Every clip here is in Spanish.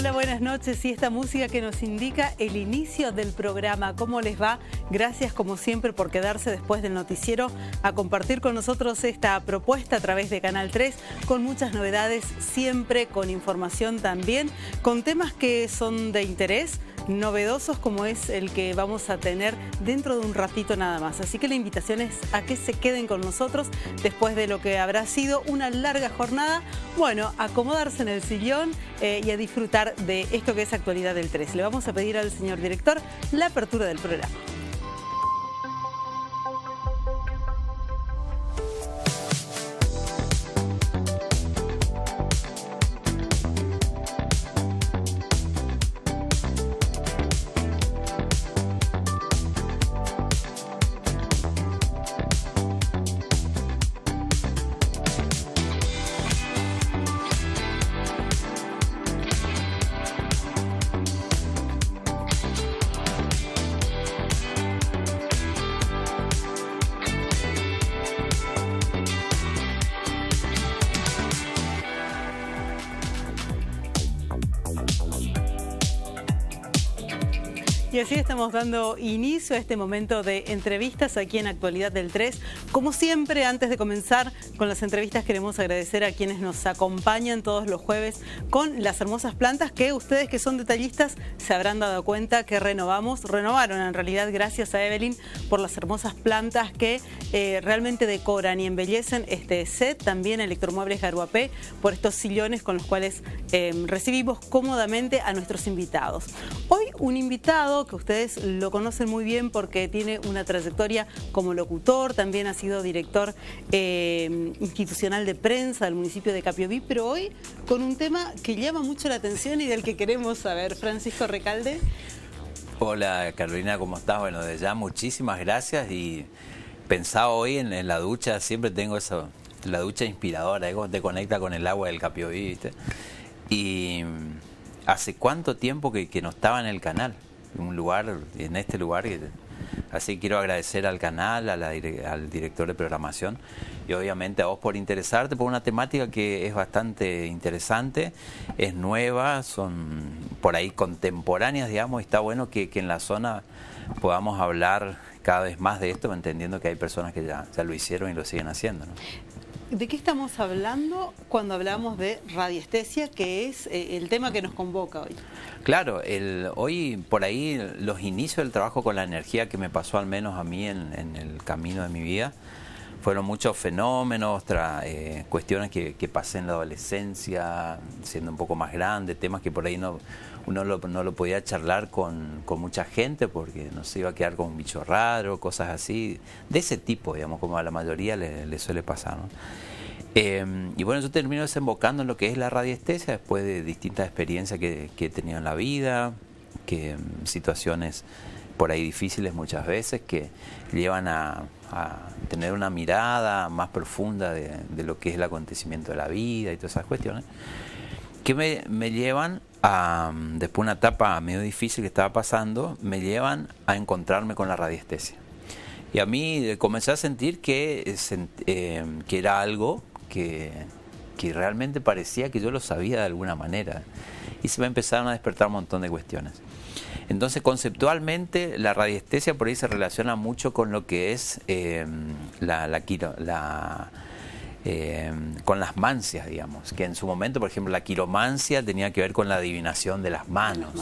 Hola, buenas noches. Y esta música que nos indica el inicio del programa. ¿Cómo les va? Gracias como siempre por quedarse después del noticiero a compartir con nosotros esta propuesta a través de Canal 3 con muchas novedades, siempre con información también, con temas que son de interés, novedosos como es el que vamos a tener dentro de un ratito nada más. Así que la invitación es a que se queden con nosotros después de lo que habrá sido una larga jornada. Bueno, acomodarse en el sillón y a disfrutar de esto que es Actualidad del 3. Le vamos a pedir al señor director la apertura del programa. Y así estamos dando inicio a este momento de entrevistas aquí en Actualidad del 3. Como siempre, antes de comenzar con las entrevistas, queremos agradecer a quienes nos acompañan todos los jueves con las hermosas plantas que ustedes que son detallistas se habrán dado cuenta que renovaron en realidad, gracias a Evelyn por las hermosas plantas que realmente decoran y embellecen este set. También Electromuebles Garuapé por estos sillones con los cuales recibimos cómodamente a nuestros invitados. Hoy un invitado que ustedes lo conocen muy bien porque tiene una trayectoria como locutor, también ha sido director institucional de prensa del municipio de Capiobí, pero hoy con un tema que llama mucho la atención y del que queremos saber. Francisco Recalde. Hola Carolina, ¿cómo estás? Bueno, de ya muchísimas gracias y pensaba hoy en la ducha, siempre tengo eso, la ducha inspiradora, ¿eh? Te conecta con el agua del Capiobí, ¿viste? Y ¿hace cuánto tiempo que no estaba en el canal? En este lugar. Así quiero agradecer al canal, al director de programación y obviamente a vos por interesarte por una temática que es bastante interesante, es nueva, son por ahí contemporáneas, digamos, y está bueno que en la zona podamos hablar cada vez más de esto, entendiendo que hay personas que ya lo hicieron y lo siguen haciendo, ¿no? ¿De qué estamos hablando cuando hablamos de radiestesia, que es el tema que nos convoca hoy? Claro, hoy por ahí los inicios del trabajo con la energía que me pasó al menos a mí en el camino de mi vida, fueron muchos fenómenos, cuestiones que pasé en la adolescencia, siendo un poco más grande, temas que por ahí no lo podía charlar con mucha gente porque no se iba a quedar como un bicho raro, cosas así, de ese tipo, digamos, como a la mayoría le suele pasar, ¿no? Y bueno, yo termino desembocando en lo que es la radiestesia después de distintas experiencias que he tenido en la vida, situaciones por ahí difíciles muchas veces que llevan a tener una mirada más profunda de lo que es el acontecimiento de la vida y todas esas cuestiones, que me llevan a, después de una etapa medio difícil que estaba pasando, me llevan a encontrarme con la radiestesia. Y a mí comencé a sentir que era algo que realmente parecía que yo lo sabía de alguna manera. Y se me empezaron a despertar un montón de cuestiones. Entonces, conceptualmente, la radiestesia por ahí se relaciona mucho con lo que es con las mancias, digamos, que en su momento, por ejemplo, la quiromancia tenía que ver con la adivinación de las manos.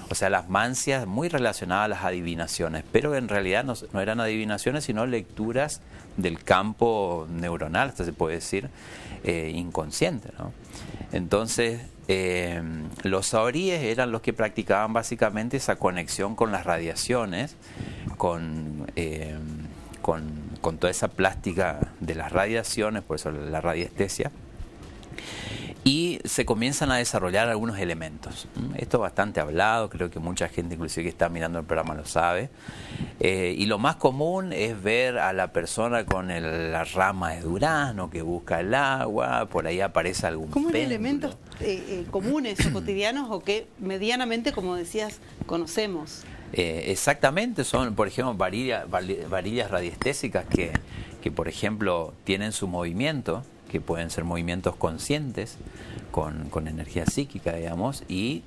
O sea, las mancias muy relacionadas a las adivinaciones, pero en realidad no eran adivinaciones, sino lecturas del campo neuronal, hasta se puede decir, inconsciente, ¿no? Entonces, los saoríes eran los que practicaban básicamente esa conexión con las radiaciones, con toda esa plástica de las radiaciones, por eso la radiestesia, y se comienzan a desarrollar algunos elementos. Esto es bastante hablado, creo que mucha gente inclusive que está mirando el programa lo sabe, y lo más común es ver a la persona con la rama de durazno que busca el agua, por ahí aparece algún péndulo. ¿Cómo elementos comunes o cotidianos o que medianamente, como decías, conocemos? Exactamente, son por ejemplo varillas radiestésicas que por ejemplo tienen su movimiento, que pueden ser movimientos conscientes, con energía psíquica, digamos, y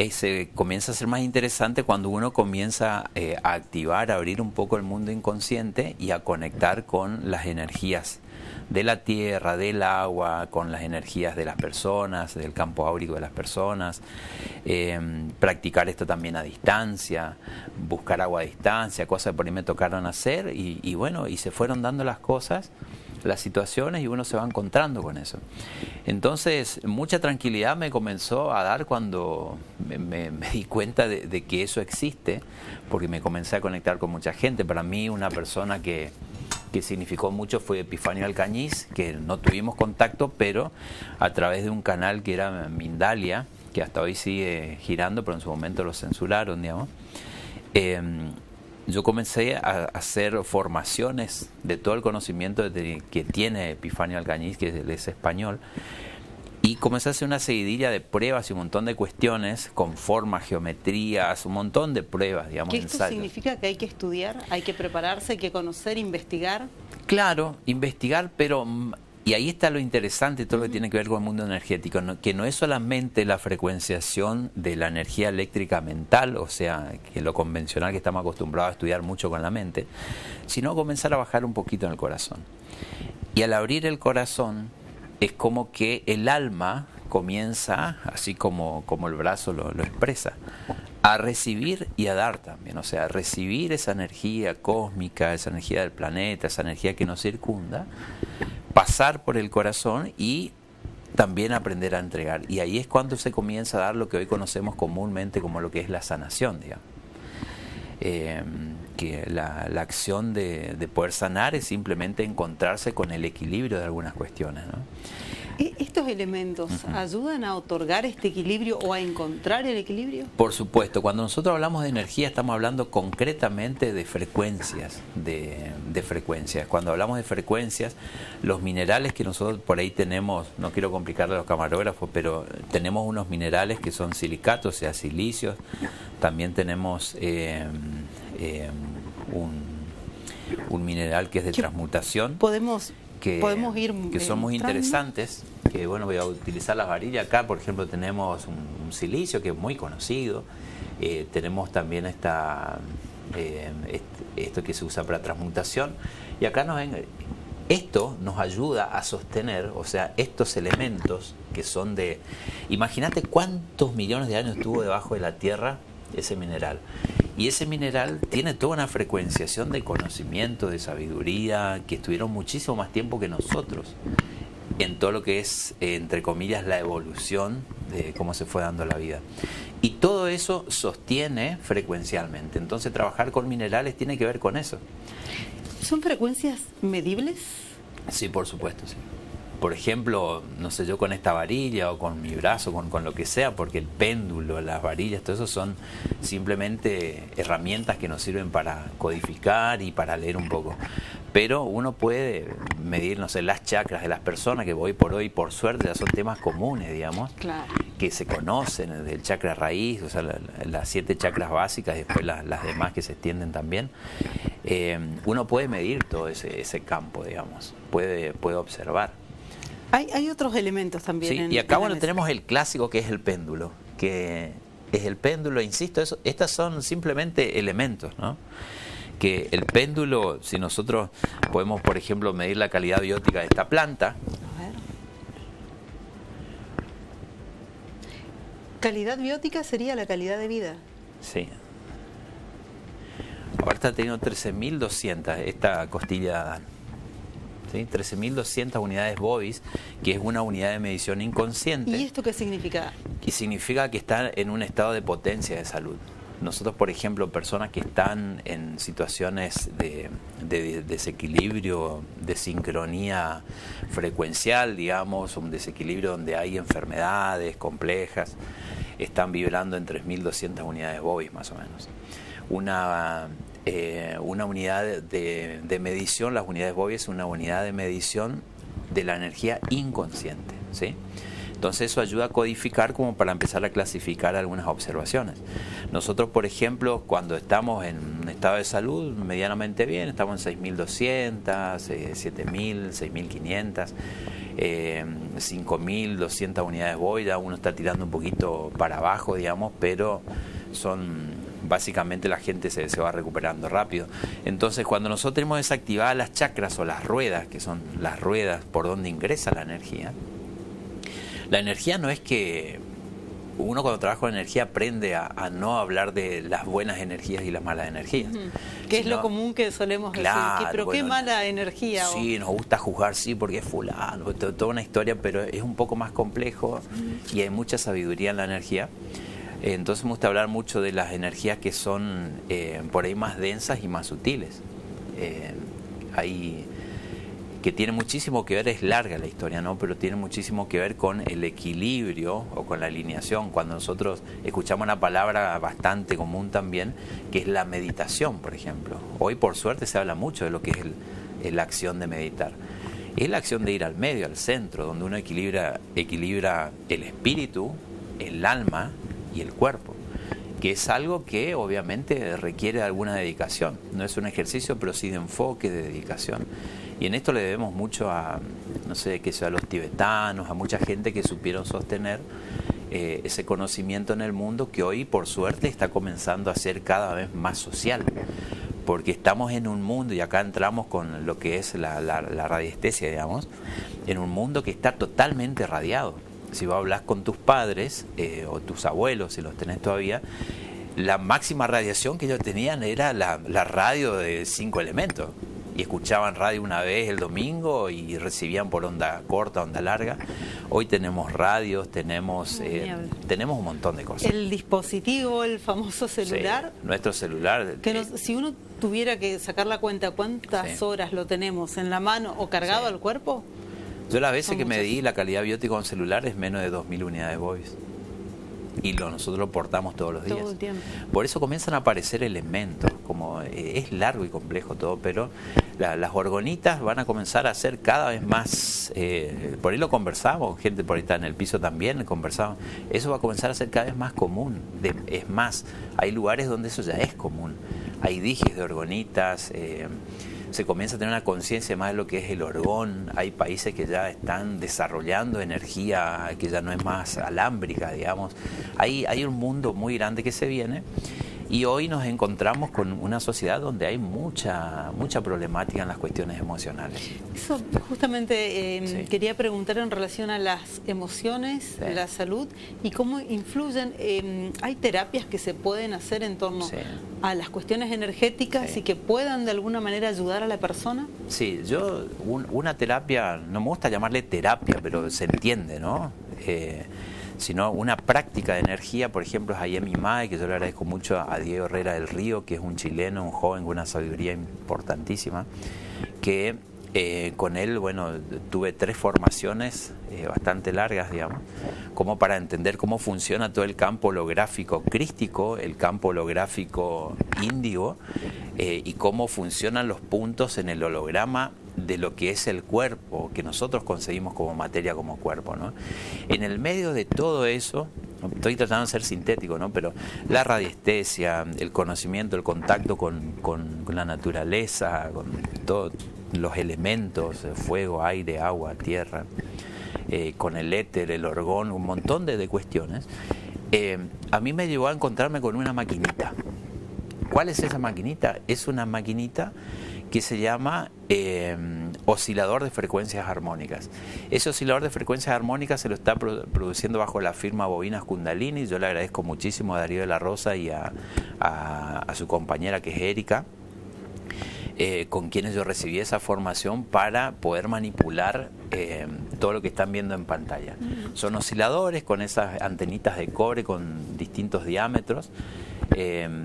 se comienza a ser más interesante cuando uno comienza a activar, a abrir un poco el mundo inconsciente y a conectar con las energías de la tierra, del agua, con las energías de las personas, del campo áurico de las personas, practicar esto también a distancia, buscar agua a distancia, cosas que por ahí me tocaron hacer y bueno, y se fueron dando las cosas, las situaciones y uno se va encontrando con eso. Entonces, mucha tranquilidad me comenzó a dar cuando me di cuenta de que eso existe, porque me comencé a conectar con mucha gente. Para mí, una persona que significó mucho fue Epifanio Alcañiz, que no tuvimos contacto, pero a través de un canal que era Mindalia, que hasta hoy sigue girando, pero en su momento lo censuraron, digamos. Yo comencé a hacer formaciones de todo el conocimiento que tiene Epifanio Alcañiz, que él es español, y comencé a hacer una seguidilla de pruebas y un montón de cuestiones con formas, geometrías, un montón de pruebas, digamos. ¿Qué esto significa? ¿Que hay que estudiar, hay que prepararse, hay que conocer, investigar? Claro, investigar, pero... Y ahí está lo interesante, todo lo que tiene que ver con el mundo energético, que no es solamente la frecuenciación de la energía eléctrica mental, o sea, que lo convencional que estamos acostumbrados a estudiar mucho con la mente, sino comenzar a bajar un poquito en el corazón. Y al abrir el corazón, es como que el alma comienza, así como el brazo lo expresa, a recibir y a dar también, o sea, a recibir esa energía cósmica, esa energía del planeta, esa energía que nos circunda, pasar por el corazón y también aprender a entregar. Y ahí es cuando se comienza a dar lo que hoy conocemos comúnmente como lo que es la sanación, digamos. Que la acción de poder sanar es simplemente encontrarse con el equilibrio de algunas cuestiones, ¿no? ¿Estos elementos ayudan a otorgar este equilibrio o a encontrar el equilibrio? Por supuesto, cuando nosotros hablamos de energía estamos hablando concretamente de frecuencias, de frecuencias. Cuando hablamos de frecuencias, los minerales que nosotros por ahí tenemos, no quiero complicarle a los camarógrafos, pero tenemos unos minerales que son silicatos, o sea, silicios. También tenemos un mineral que es de transmutación. Podemos ir que son muy interesantes, que bueno, voy a utilizar las varillas. Acá, por ejemplo, tenemos un silicio que es muy conocido, tenemos también esto que se usa para transmutación, y acá esto nos ayuda a sostener, o sea, estos elementos que son imagínate cuántos millones de años estuvo debajo de la tierra ese mineral. Y ese mineral tiene toda una frecuenciación de conocimiento, de sabiduría, que estuvieron muchísimo más tiempo que nosotros en todo lo que es, entre comillas, la evolución de cómo se fue dando la vida. Y todo eso sostiene frecuencialmente. Entonces, trabajar con minerales tiene que ver con eso. ¿Son frecuencias medibles? Sí, por supuesto, sí. Por ejemplo, no sé, yo con esta varilla o con mi brazo, con lo que sea, porque el péndulo, las varillas, todo eso son simplemente herramientas que nos sirven para codificar y para leer un poco. Pero uno puede medir, no sé, las chakras de las personas, que hoy por hoy, por suerte, ya son temas comunes, digamos, claro, que se conocen, el chakra raíz, o sea, las 7 chakras básicas y después las demás que se extienden también. Uno puede medir todo ese campo, digamos, puede observar. Hay otros elementos también. Sí, y acá bueno tenemos el clásico que es el péndulo, que es el péndulo, insisto, estas son simplemente elementos, ¿no? Que el péndulo, si nosotros podemos, por ejemplo, medir la calidad biótica de esta planta. A ver. Calidad biótica sería la calidad de vida. Sí. Ahora está teniendo 13.200 esta costilla de Adán. ¿Sí? 13.200 unidades Bovis, que es una unidad de medición inconsciente. ¿Y esto qué significa? Y significa que está en un estado de potencia de salud. Nosotros, por ejemplo, personas que están en situaciones de desequilibrio, de sincronía frecuencial, digamos, un desequilibrio donde hay enfermedades complejas, están vibrando en 3.200 unidades Bovis más o menos. Una unidad de medición, las unidades Bovis es una unidad de medición de la energía inconsciente, ¿sí? Entonces eso ayuda a codificar como para empezar a clasificar algunas observaciones. Nosotros, por ejemplo, cuando estamos en un estado de salud medianamente bien, estamos en 6.200, 7.000, 6.500, 5.200 unidades boida, uno está tirando un poquito para abajo, digamos, pero básicamente la gente se va recuperando rápido. Entonces, cuando nosotros tenemos desactivadas las chakras o las ruedas, que son las ruedas por donde ingresa la energía no es que uno cuando trabaja con energía aprende a no hablar de las buenas energías y las malas energías. Que es lo común que solemos decir, pero bueno, qué mala energía. Sí, nos gusta juzgar, sí, porque es fulano, toda una historia, pero es un poco más complejo y hay mucha sabiduría en la energía. Entonces me gusta hablar mucho de las energías que son por ahí más densas y más sutiles. Que tiene muchísimo que ver, es larga la historia, ¿no? Pero tiene muchísimo que ver con el equilibrio o con la alineación. Cuando nosotros escuchamos una palabra bastante común también, que es la meditación, por ejemplo. Hoy, por suerte, se habla mucho de lo que es la acción de meditar. Es la acción de ir al medio, al centro, donde uno equilibra el espíritu, el alma y el cuerpo, que es algo que obviamente requiere alguna dedicación. No es un ejercicio, pero sí de enfoque, de dedicación. Y en esto le debemos mucho a, no sé, que sea a los tibetanos, a mucha gente que supieron sostener ese conocimiento en el mundo, que hoy, por suerte, está comenzando a ser cada vez más social. Porque estamos en un mundo, y acá entramos con lo que es la radiestesia, digamos, en un mundo que está totalmente radiado. Si vos hablas con tus padres o tus abuelos, si los tenés todavía, la máxima radiación que ellos tenían era la radio de 5 elementos. Y escuchaban radio una vez el domingo y recibían por onda corta, onda larga. Hoy tenemos radios, tenemos un montón de cosas. El dispositivo, el famoso celular. Sí, nuestro celular. Si uno tuviera que sacar la cuenta, ¿cuántas horas lo tenemos en la mano o cargado al cuerpo? Yo las veces que medí la calidad biótica de un celular es menos de 2.000 unidades Bovis. Y nosotros lo portamos todos los días. Todo el tiempo. Por eso comienzan a aparecer elementos, como es largo y complejo todo, pero las orgonitas van a comenzar a ser cada vez más, por ahí lo conversamos, gente por ahí está en el piso también, conversamos, eso va a comenzar a ser cada vez más común. Es más, hay lugares donde eso ya es común. Hay dijes de orgonitas, se comienza a tener una conciencia más de lo que es el orgón. Hay países que ya están desarrollando energía que ya no es más alámbrica, digamos. Hay un mundo muy grande que se viene y hoy nos encontramos con una sociedad donde hay mucha problemática en las cuestiones emocionales. Eso justamente quería preguntar en relación a las emociones, la salud y cómo influyen. ¿Hay terapias que se pueden hacer en torno a las cuestiones energéticas y que puedan de alguna manera ayudar a la persona? Sí, una terapia, no me gusta llamarle terapia, pero se entiende, ¿no? Sino una práctica de energía, por ejemplo, es Ayemi Mae, que yo le agradezco mucho a Diego Herrera del Río, que es un chileno, un joven con una sabiduría importantísima, que con él, bueno, tuve 3 formaciones bastante largas, digamos, como para entender cómo funciona todo el campo holográfico crístico, el campo holográfico índigo, y cómo funcionan los puntos en el holograma de lo que es el cuerpo, que nosotros concebimos como materia, como cuerpo, ¿no? En el medio de todo eso, estoy tratando de ser sintético, ¿no? Pero la radiestesia, el conocimiento, el contacto con la naturaleza, con todos los elementos, fuego, aire, agua, tierra, con el éter, el orgón, un montón de cuestiones, a mí me llevó a encontrarme con una maquinita. ¿Cuál es esa maquinita? Es una maquinita que se llama oscilador de frecuencias armónicas. Ese oscilador de frecuencias armónicas se lo está produciendo bajo la firma Bobinas Kundalini. Yo le agradezco muchísimo a Darío de la Rosa y a su compañera, que es Erika, con quienes yo recibí esa formación para poder manipular todo lo que están viendo en pantalla. Son osciladores con esas antenitas de cobre con distintos diámetros,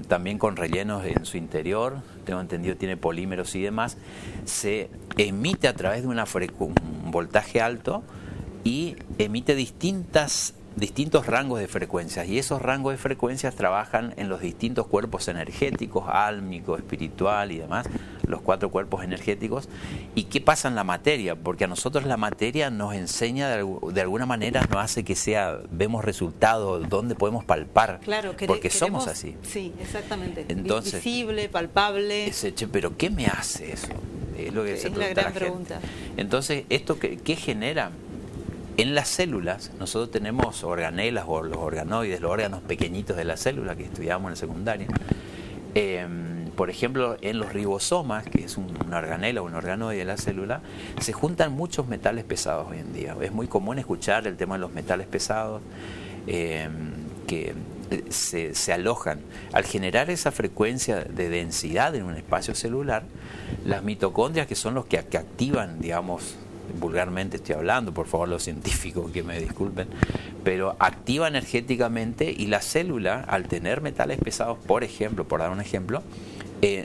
también con rellenos en su interior, tengo entendido tiene polímeros y demás. Se emite a través de un voltaje alto y emite distintos rangos de frecuencias, y esos rangos de frecuencias trabajan en los distintos cuerpos energéticos, álmico, espiritual y demás, los 4 cuerpos energéticos. ¿Y qué pasa en la materia? Porque a nosotros la materia nos enseña, de alguna manera nos hace que vemos resultados, dónde podemos palpar, claro, porque somos así. Sí, exactamente. Entonces, visible, palpable. Pero ¿qué me hace eso? Es lo que se pregunta la gran la gente. pregunta. Entonces, ¿esto qué genera? En las células nosotros tenemos organelas o los organoides, los órganos pequeñitos de la célula que estudiamos en el secundario. Por ejemplo, en los ribosomas, que es una organela o un organoide de la célula, se juntan muchos metales pesados hoy en día. Es muy común escuchar el tema de los metales pesados que se alojan. Al generar esa frecuencia de densidad en un espacio celular, las mitocondrias, que son los que activan, digamos, vulgarmente estoy hablando, por favor los científicos que me disculpen, pero activa energéticamente, y la célula, al tener metales pesados, por ejemplo, por dar un ejemplo,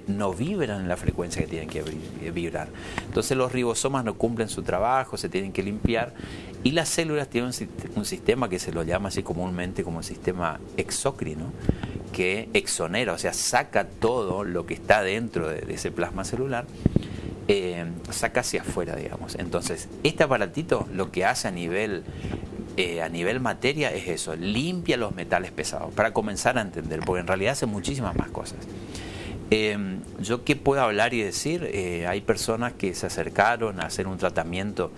no vibran en la frecuencia que tienen que vibrar. Entonces los ribosomas no cumplen su trabajo, se tienen que limpiar, y las células tienen un sistema que se lo llama así comúnmente como el sistema exócrino, que exonera, o sea, saca todo lo que está dentro de ese plasma celular, saca hacia afuera, digamos. Entonces, este aparatito lo que hace a nivel materia es eso, limpia los metales pesados, para comenzar a entender, porque en realidad hace muchísimas más cosas. Yo qué puedo hablar y decir, hay personas que se acercaron a hacer un tratamiento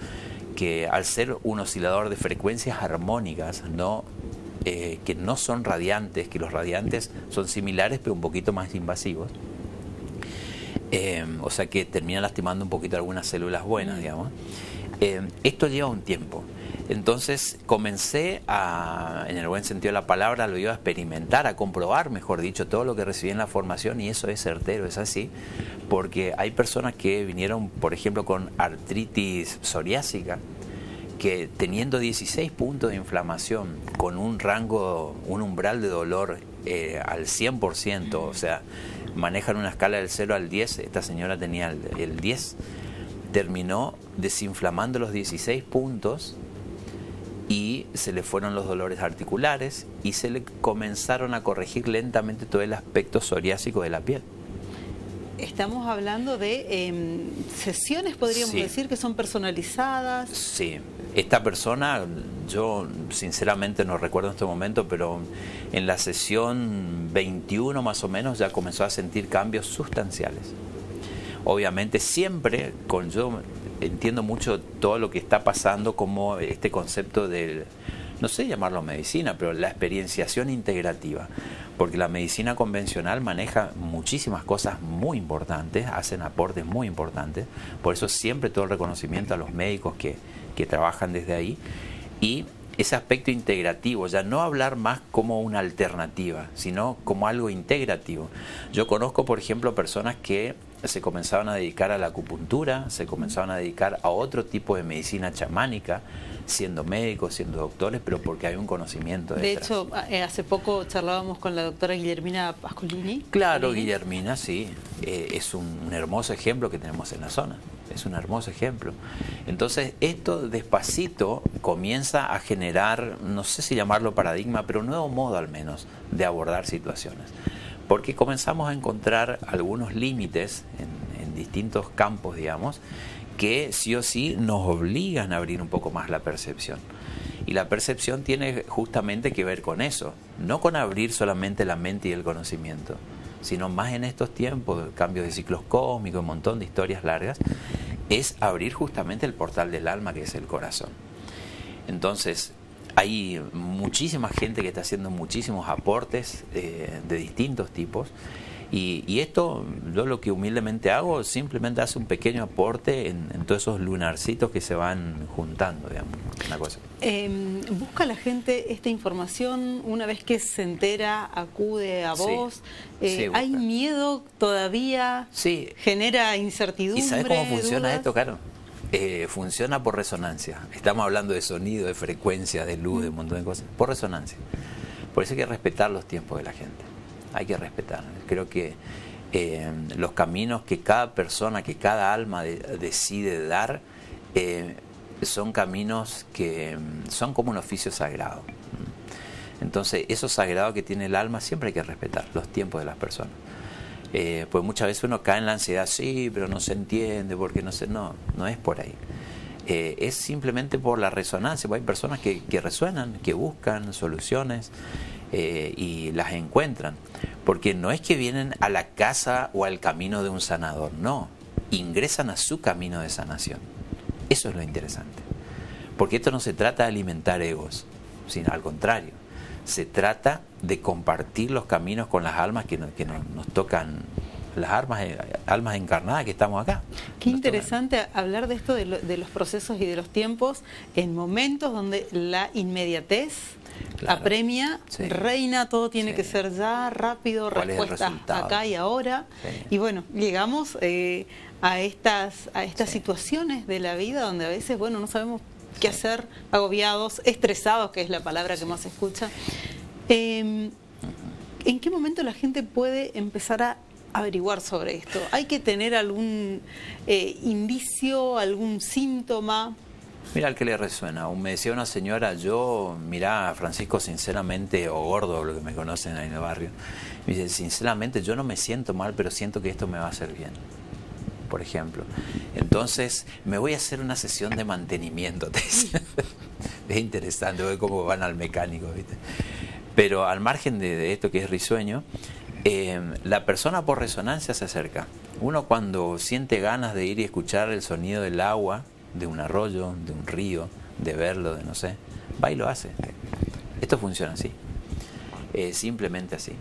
que, al ser un oscilador de frecuencias armónicas, que no son radiantes, que los radiantes son similares pero un poquito más invasivos, o sea que termina lastimando un poquito algunas células buenas, digamos. Esto lleva un tiempo. Entonces comencé en el buen sentido de la palabra, lo iba a experimentar, a comprobar, mejor dicho, todo lo que recibí en la formación, y eso es certero, es así, porque hay personas que vinieron, por ejemplo, con artritis psoriásica, que teniendo 16 puntos de inflamación, con un umbral de dolor al 100%, o sea, manejan una escala del 0 al 10, esta señora tenía el 10, terminó desinflamando los 16 puntos y se le fueron los dolores articulares y se le comenzaron a corregir lentamente todo el aspecto psoriásico de la piel. Estamos hablando de sesiones, podríamos decir, que son personalizadas. Sí, esta persona, yo sinceramente no recuerdo en este momento, pero en la sesión 21 más o menos ya comenzó a sentir cambios sustanciales. Obviamente siempre yo entiendo mucho todo lo que está pasando, como este concepto del, no sé llamarlo medicina, pero la experienciación integrativa, porque la medicina convencional maneja muchísimas cosas muy importantes, hacen aportes muy importantes, por eso siempre todo el reconocimiento a los médicos que trabajan desde ahí, y ese aspecto integrativo, ya no hablar más como una alternativa, sino como algo integrativo. Yo conozco, por ejemplo, personas que se comenzaban a dedicar a la acupuntura, se comenzaban a dedicar a otro tipo de medicina chamánica, siendo médicos, siendo doctores, pero porque hay un conocimiento detrás. De hecho, hace poco charlábamos con la doctora Guillermina Pascolini. Claro, Guillermina, sí, es un hermoso ejemplo que tenemos en la zona, es un hermoso ejemplo. Entonces, esto despacito comienza a generar, no sé si llamarlo paradigma, pero un nuevo modo al menos de abordar situaciones. Porque comenzamos a encontrar algunos límites en distintos campos, digamos, que sí o sí nos obligan a abrir un poco más la percepción. Y la percepción tiene justamente que ver con eso, no con abrir solamente la mente y el conocimiento, sino más en estos tiempos, cambios de ciclos cósmicos, un montón de historias largas, es abrir justamente el portal del alma, que es el corazón. Entonces, hay muchísima gente que está haciendo muchísimos aportes de distintos tipos, y esto, yo lo que humildemente hago, simplemente hace un pequeño aporte en todos esos lunarcitos que se van juntando, digamos, una cosa. ¿Busca la gente esta información una vez que se entera, acude a vos? Sí, ¿hay miedo todavía? Sí. ¿Genera incertidumbre? ¿Y sabes cómo funciona dudas? esto, Caro? Funciona por resonancia. Estamos hablando de sonido, de frecuencia, de luz, de un montón de cosas. Por resonancia. Por eso hay que respetar los tiempos de la gente. Hay que respetar. Creo que los caminos que cada persona, que cada alma decide dar, son caminos que son como un oficio sagrado. Entonces, eso sagrado que tiene el alma siempre hay que respetar, los tiempos de las personas. Pues muchas veces uno cae en la ansiedad, sí, pero no se entiende, porque no sé, no es por ahí. Es simplemente por la resonancia. Hay personas que resuenan, que buscan soluciones y las encuentran. Porque no es que vienen a la casa o al camino de un sanador, no. Ingresan a su camino de sanación. Eso es lo interesante. Porque esto no se trata de alimentar egos, sino al contrario. Se trata de compartir los caminos con las almas que nos tocan, las almas encarnadas que estamos acá. Qué interesante hablar de esto, de los procesos y de los tiempos, en momentos donde la inmediatez apremia, reina, todo tiene que ser ya, rápido, respuestas acá y ahora. Y bueno, llegamos a estas situaciones de la vida donde a veces, bueno, no sabemos qué hacer, agobiados, estresados, que es la palabra que más se escucha. ¿En qué momento la gente puede empezar a averiguar sobre esto? ¿Hay que tener algún indicio, algún síntoma? Mira, al que le resuena. Me decía una señora, mirá, Francisco, sinceramente, o Gordo, lo que me conocen ahí en el barrio, me dice, sinceramente, yo no me siento mal, pero siento que esto me va a hacer bien, por ejemplo. Entonces, me voy a hacer una sesión de mantenimiento. Es interesante, ve cómo van al mecánico, ¿viste? Pero al margen de esto que es risueño, la persona por resonancia se acerca. Uno cuando siente ganas de ir y escuchar el sonido del agua, de un arroyo, de un río, de verlo, de no sé, va y lo hace. Esto funciona así, simplemente así.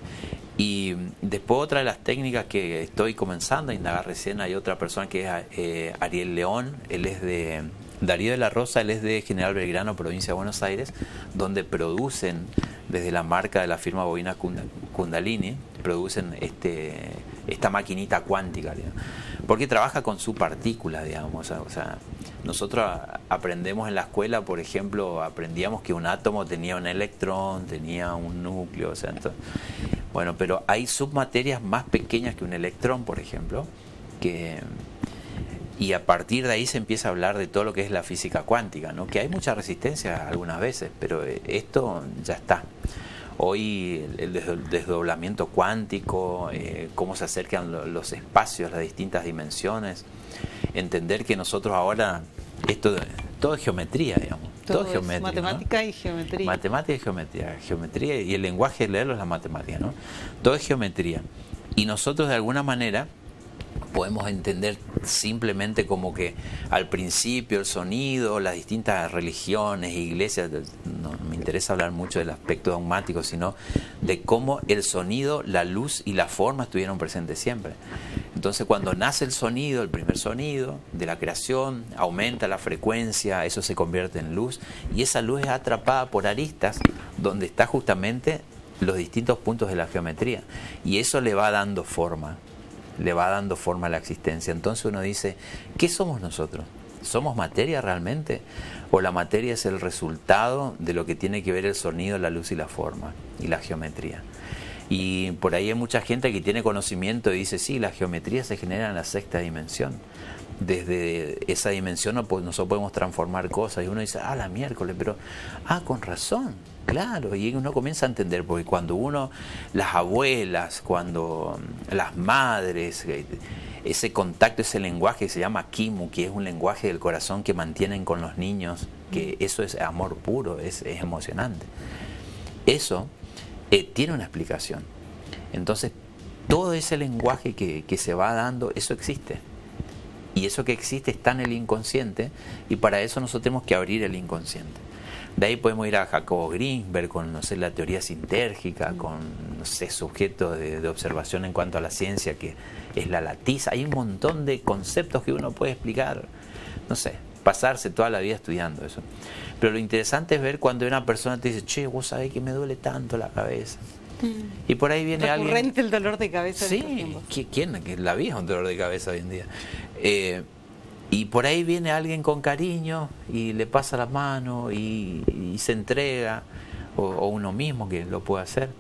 Y después otra de las técnicas que estoy comenzando a indagar recién, hay otra persona que es Ariel León, él es de Darío de la Rosa, él es de General Belgrano, provincia de Buenos Aires, donde producen desde la marca de la firma bovina Kundalini, producen esta maquinita cuántica, digamos, porque trabaja con su partícula, digamos, o sea, nosotros aprendemos en la escuela, por ejemplo, aprendíamos que un átomo tenía un electrón, tenía un núcleo, o sea, entonces, bueno, pero hay submaterias más pequeñas que un electrón, por ejemplo, y a partir de ahí se empieza a hablar de todo lo que es la física cuántica, ¿no? Que hay mucha resistencia algunas veces, pero esto ya está. Hoy el desdoblamiento cuántico, cómo se acercan los espacios, las distintas dimensiones, entender que nosotros ahora, todo es geometría, digamos. Todo es geometría, matemática, ¿no? Y geometría. Matemática y geometría, y el lenguaje de leerlo es la matemática, ¿no? Todo es geometría. Y nosotros de alguna manera podemos entender simplemente como que al principio el sonido, las distintas religiones, iglesias, no me interesa hablar mucho del aspecto dogmático, sino de cómo el sonido, la luz y la forma estuvieron presentes siempre. Entonces cuando nace el sonido, el primer sonido de la creación, aumenta la frecuencia, eso se convierte en luz, y esa luz es atrapada por aristas donde está justamente los distintos puntos de la geometría, y eso le va dando forma a la existencia. Entonces uno dice, ¿qué somos nosotros? ¿Somos materia realmente? ¿O la materia es el resultado de lo que tiene que ver el sonido, la luz y la forma y la geometría? Y por ahí hay mucha gente que tiene conocimiento y dice, sí, la geometría se genera en la sexta dimensión. Desde esa dimensión nosotros podemos transformar cosas. Y uno dice, la miércoles, pero, con razón. Claro, y uno comienza a entender, porque cuando las abuelas, cuando las madres, ese contacto, ese lenguaje que se llama Kimu, que es un lenguaje del corazón que mantienen con los niños, que eso es amor puro, es emocionante. Eso tiene una explicación. Entonces, todo ese lenguaje que se va dando, eso existe. Y eso que existe está en el inconsciente, y para eso nosotros tenemos que abrir el inconsciente. De ahí podemos ir a Jacobo Greenberg con, no sé, la teoría sintérgica, con, no sé, sujetos de observación en cuanto a la ciencia, que es la latiza. Hay un montón de conceptos que uno puede explicar, no sé, pasarse toda la vida estudiando eso. Pero lo interesante es ver cuando una persona te dice, che, vos sabés que me duele tanto la cabeza. Y por ahí viene alguien... Recurrente el dolor de cabeza. Sí, ¿quién? Que la vida es un dolor de cabeza hoy en día. Y por ahí viene alguien con cariño y le pasa la mano y se entrega, o uno mismo que lo puede hacer.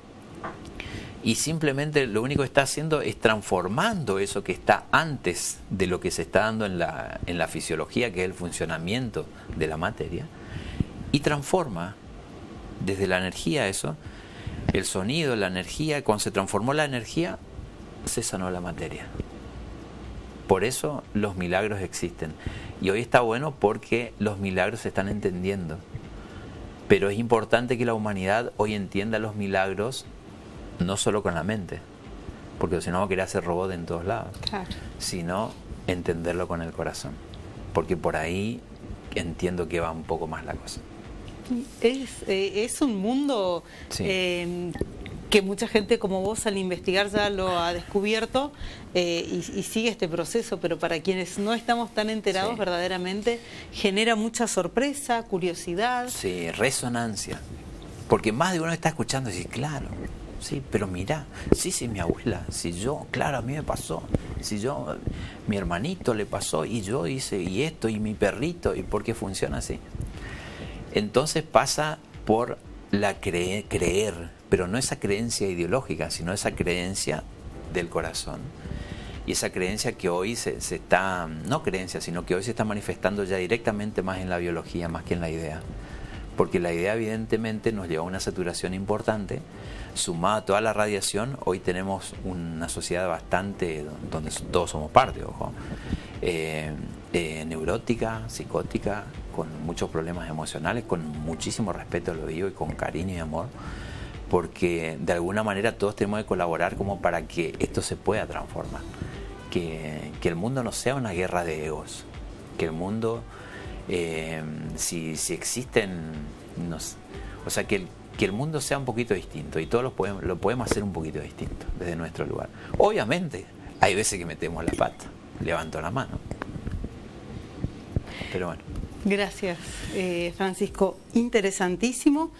Y simplemente lo único que está haciendo es transformando eso que está antes de lo que se está dando en la fisiología, que es el funcionamiento de la materia, y transforma desde la energía eso, el sonido, la energía. Cuando se transformó la energía, se sanó la materia. Por eso los milagros existen. Y hoy está bueno porque los milagros se están entendiendo. Pero es importante que la humanidad hoy entienda los milagros no solo con la mente, porque si no vamos a querer hacer robot en todos lados, claro, sino entenderlo con el corazón. Porque por ahí entiendo que va un poco más la cosa. Es un mundo sí, que mucha gente como vos al investigar ya lo ha descubierto y sigue este proceso, pero para quienes no estamos tan enterados, sí, verdaderamente genera mucha sorpresa, curiosidad. Sí, resonancia. Porque más de uno está escuchando y dice, claro, sí, pero mirá, sí, mi abuela, si yo, claro, a mí me pasó, si yo, mi hermanito le pasó y yo hice y esto y mi perrito, y por qué funciona así. Entonces pasa por la creer, pero no esa creencia ideológica, sino esa creencia del corazón. Y esa creencia que hoy se está, no creencia, sino que hoy se está manifestando ya directamente más en la biología, más que en la idea. Porque la idea evidentemente nos lleva a una saturación importante, sumada a toda la radiación. Hoy tenemos una sociedad bastante, donde todos somos parte, ojo, neurótica, psicótica, con muchos problemas emocionales, con muchísimo respeto a lo vivo y con cariño y amor, porque de alguna manera todos tenemos que colaborar como para que esto se pueda transformar, que el mundo no sea una guerra de egos, que el mundo, si existen, o sea, que el mundo sea un poquito distinto, y todos lo podemos hacer un poquito distinto desde nuestro lugar. Obviamente hay veces que metemos la pata, levanto la mano, pero bueno. Gracias, Francisco. Interesantísimo.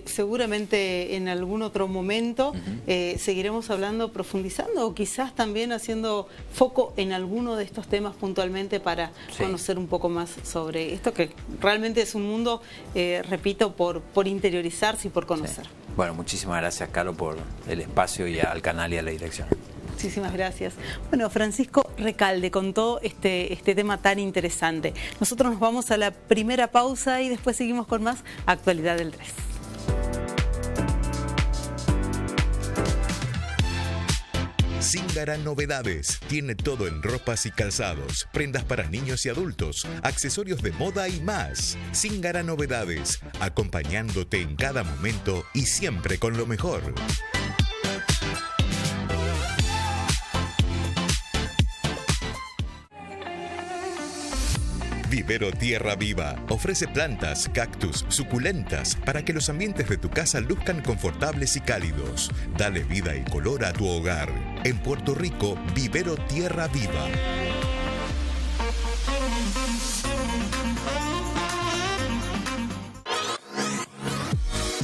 Seguramente en algún otro momento seguiremos hablando, profundizando, o quizás también haciendo foco en alguno de estos temas puntualmente para conocer un poco más sobre esto, que realmente es un mundo, repito, por interiorizarse y por conocer. Sí. Bueno, muchísimas gracias, Caro, por el espacio y al canal y a la dirección. Muchísimas gracias. Bueno, Francisco Recalde, con todo este tema tan interesante. Nosotros nos vamos a la primera pausa y después seguimos con más Actualidad del 3. Zingara Novedades. Tiene todo en ropas y calzados, prendas para niños y adultos, accesorios de moda y más. Zingara Novedades, acompañándote en cada momento y siempre con lo mejor. Vivero Tierra Viva ofrece plantas, cactus, suculentas para que los ambientes de tu casa luzcan confortables y cálidos. Dale vida y color a tu hogar. En Puerto Rico, Vivero Tierra Viva.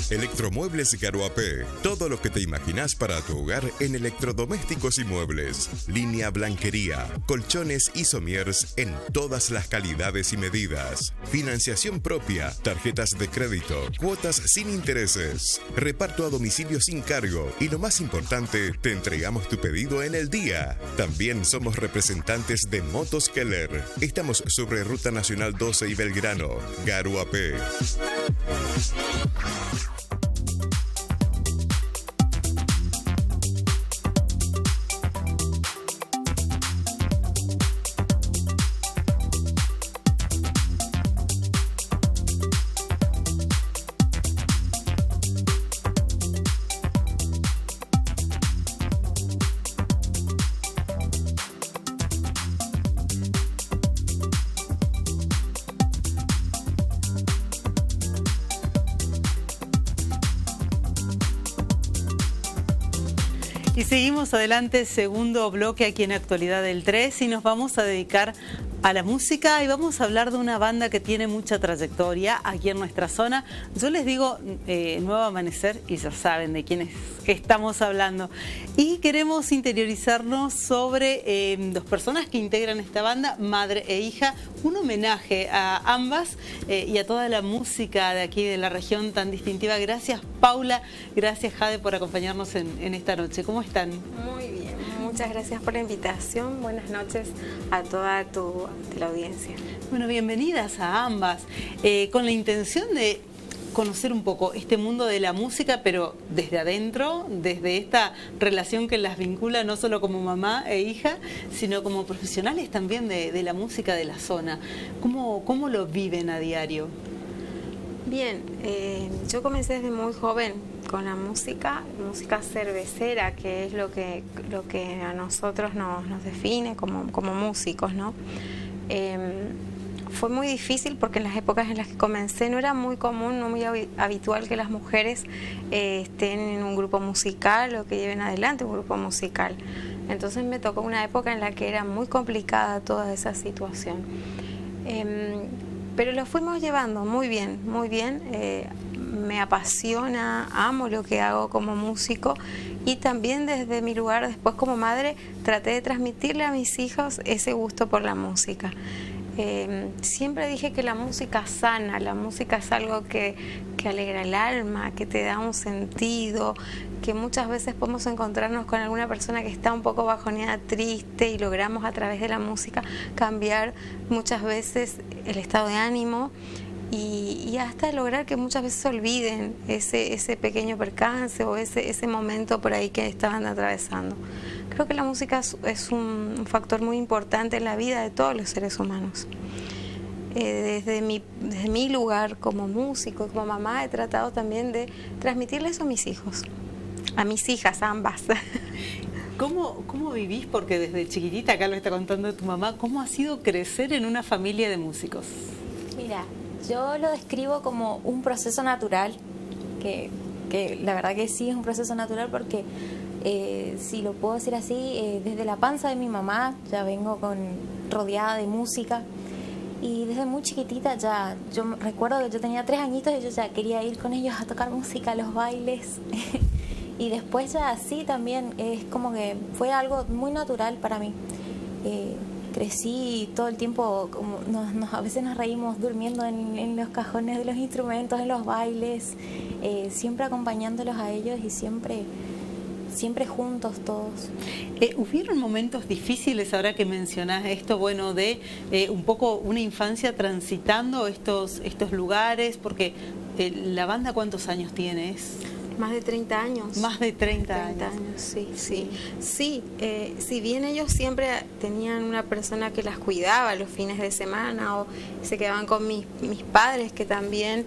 Electromuebles Garuapé. Todo lo que te imaginas para tu hogar en electrodomésticos y muebles. Línea blanquería, colchones y somiers en todas las calidades y medidas. Financiación propia, tarjetas de crédito, cuotas sin intereses. Reparto a domicilio sin cargo y lo más importante, te entregamos tu pedido en el día. También somos representantes de Motos Keller. Estamos sobre Ruta Nacional 12 y Belgrano, Garuapé. Y seguimos adelante, segundo bloque aquí en Actualidad del 3, y nos vamos a dedicar a la música y vamos a hablar de una banda que tiene mucha trayectoria aquí en nuestra zona. Yo les digo Nuevo Amanecer y ya saben de quiénes estamos hablando. Y queremos interiorizarnos sobre dos personas que integran esta banda, madre e hija, un homenaje a ambas y a toda la música de aquí de la región tan distintiva. Gracias Paula, gracias Jade por acompañarnos en esta noche. ¿Cómo están? Muy bien, muchas gracias por la invitación. Buenas noches a toda la audiencia. Bueno, bienvenidas a ambas, con la intención de conocer un poco este mundo de la música, pero desde adentro, desde esta relación que las vincula no solo como mamá e hija, sino como profesionales también de la música de la zona. ¿Cómo lo viven a diario? Bien, yo comencé desde muy joven con la música cervecera, que es lo que a nosotros nos define como músicos, ¿no? Fue muy difícil porque en las épocas en las que comencé no era muy común, no muy habitual que las mujeres estén en un grupo musical o que lleven adelante un grupo musical. Entonces me tocó una época en la que era muy complicada toda esa situación. Pero lo fuimos llevando muy bien, muy bien. Me apasiona, amo lo que hago como músico y también desde mi lugar después como madre traté de transmitirle a mis hijos ese gusto por la música. Siempre dije que la música sana, la música es algo que alegra el alma, que te da un sentido, que muchas veces podemos encontrarnos con alguna persona que está un poco bajoneada, triste, y logramos a través de la música cambiar muchas veces el estado de ánimo y hasta lograr que muchas veces olviden ese pequeño percance o ese momento por ahí que estaban atravesando. Creo que la música es un factor muy importante en la vida de todos los seres humanos. Desde mi lugar como músico y como mamá he tratado también de transmitirle eso a mis hijos, a mis hijas, a ambas. ¿Cómo vivís? Porque desde chiquitita, acá lo está contando tu mamá, ¿cómo ha sido crecer en una familia de músicos? Mira, yo lo describo como un proceso natural, que la verdad que sí es un proceso natural porque, si lo puedo decir así, desde la panza de mi mamá ya vengo rodeada de música. Y desde muy chiquitita yo recuerdo que yo tenía 3 añitos y yo ya quería ir con ellos a tocar música, a los bailes. Y después ya así también es como que fue algo muy natural para mí. Crecí todo el tiempo, como a veces nos reímos durmiendo en los cajones de los instrumentos, en los bailes, siempre acompañándolos a ellos y siempre juntos todos. ¿Hubieron momentos difíciles ahora que mencionás esto, bueno, de un poco una infancia transitando estos lugares? Porque la banda, ¿cuántos años tienes? Más de 30 años. Más de 30 años. Sí. Si bien ellos siempre tenían una persona que las cuidaba los fines de semana o se quedaban con mis padres, que también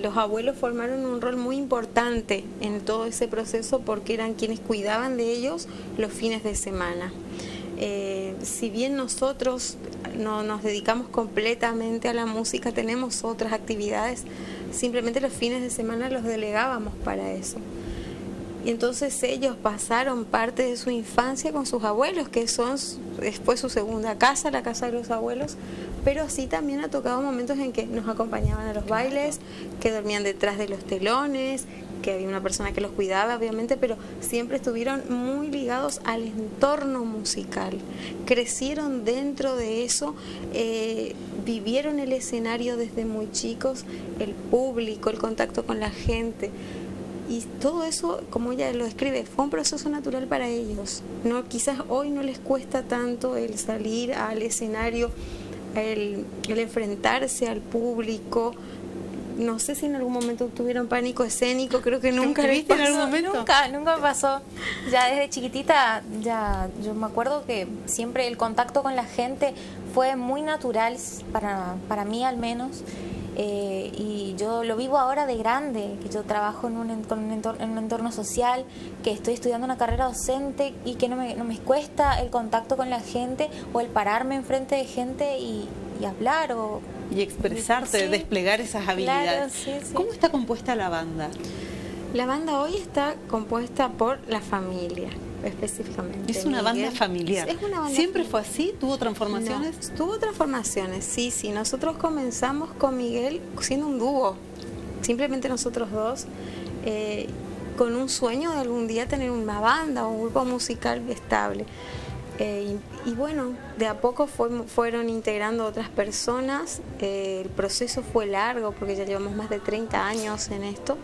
los abuelos formaron un rol muy importante en todo ese proceso porque eran quienes cuidaban de ellos los fines de semana. Si bien nosotros no nos dedicamos completamente a la música, tenemos otras actividades, simplemente los fines de semana los delegábamos para eso. Y entonces ellos pasaron parte de su infancia con sus abuelos, que son después su segunda casa, la casa de los abuelos, pero sí también ha tocado momentos en que nos acompañaban a los bailes, que dormían detrás de los telones, que había una persona que los cuidaba, obviamente, pero siempre estuvieron muy ligados al entorno musical. Crecieron dentro de eso, vivieron el escenario desde muy chicos, el público, el contacto con la gente. Y todo eso, como ella lo describe, fue un proceso natural para ellos. No, quizás hoy no les cuesta tanto el salir al escenario, el enfrentarse al público. No sé si en algún momento tuvieron pánico escénico, creo que nunca. ¿Viste en algún momento? Nunca me pasó. Ya desde chiquitita, yo me acuerdo que siempre el contacto con la gente fue muy natural, para mí al menos. Y yo lo vivo ahora de grande, que yo trabajo en un entorno social, que estoy estudiando una carrera docente y que no me cuesta el contacto con la gente o el pararme enfrente de gente y hablar y expresarte, sí, desplegar esas habilidades. Claro, sí. ¿Cómo está compuesta la banda? La banda hoy está compuesta por la familia, específicamente. Es una banda familiar. Es una banda ¿Siempre familiar. fue así? ¿Tuvo transformaciones? No, tuvo transformaciones, sí. Nosotros comenzamos con Miguel siendo un dúo, simplemente nosotros dos, con un sueño de algún día tener una banda o un grupo musical estable. Y bueno, de a poco fueron integrando otras personas. El proceso fue largo porque ya llevamos más de 30 años en esto.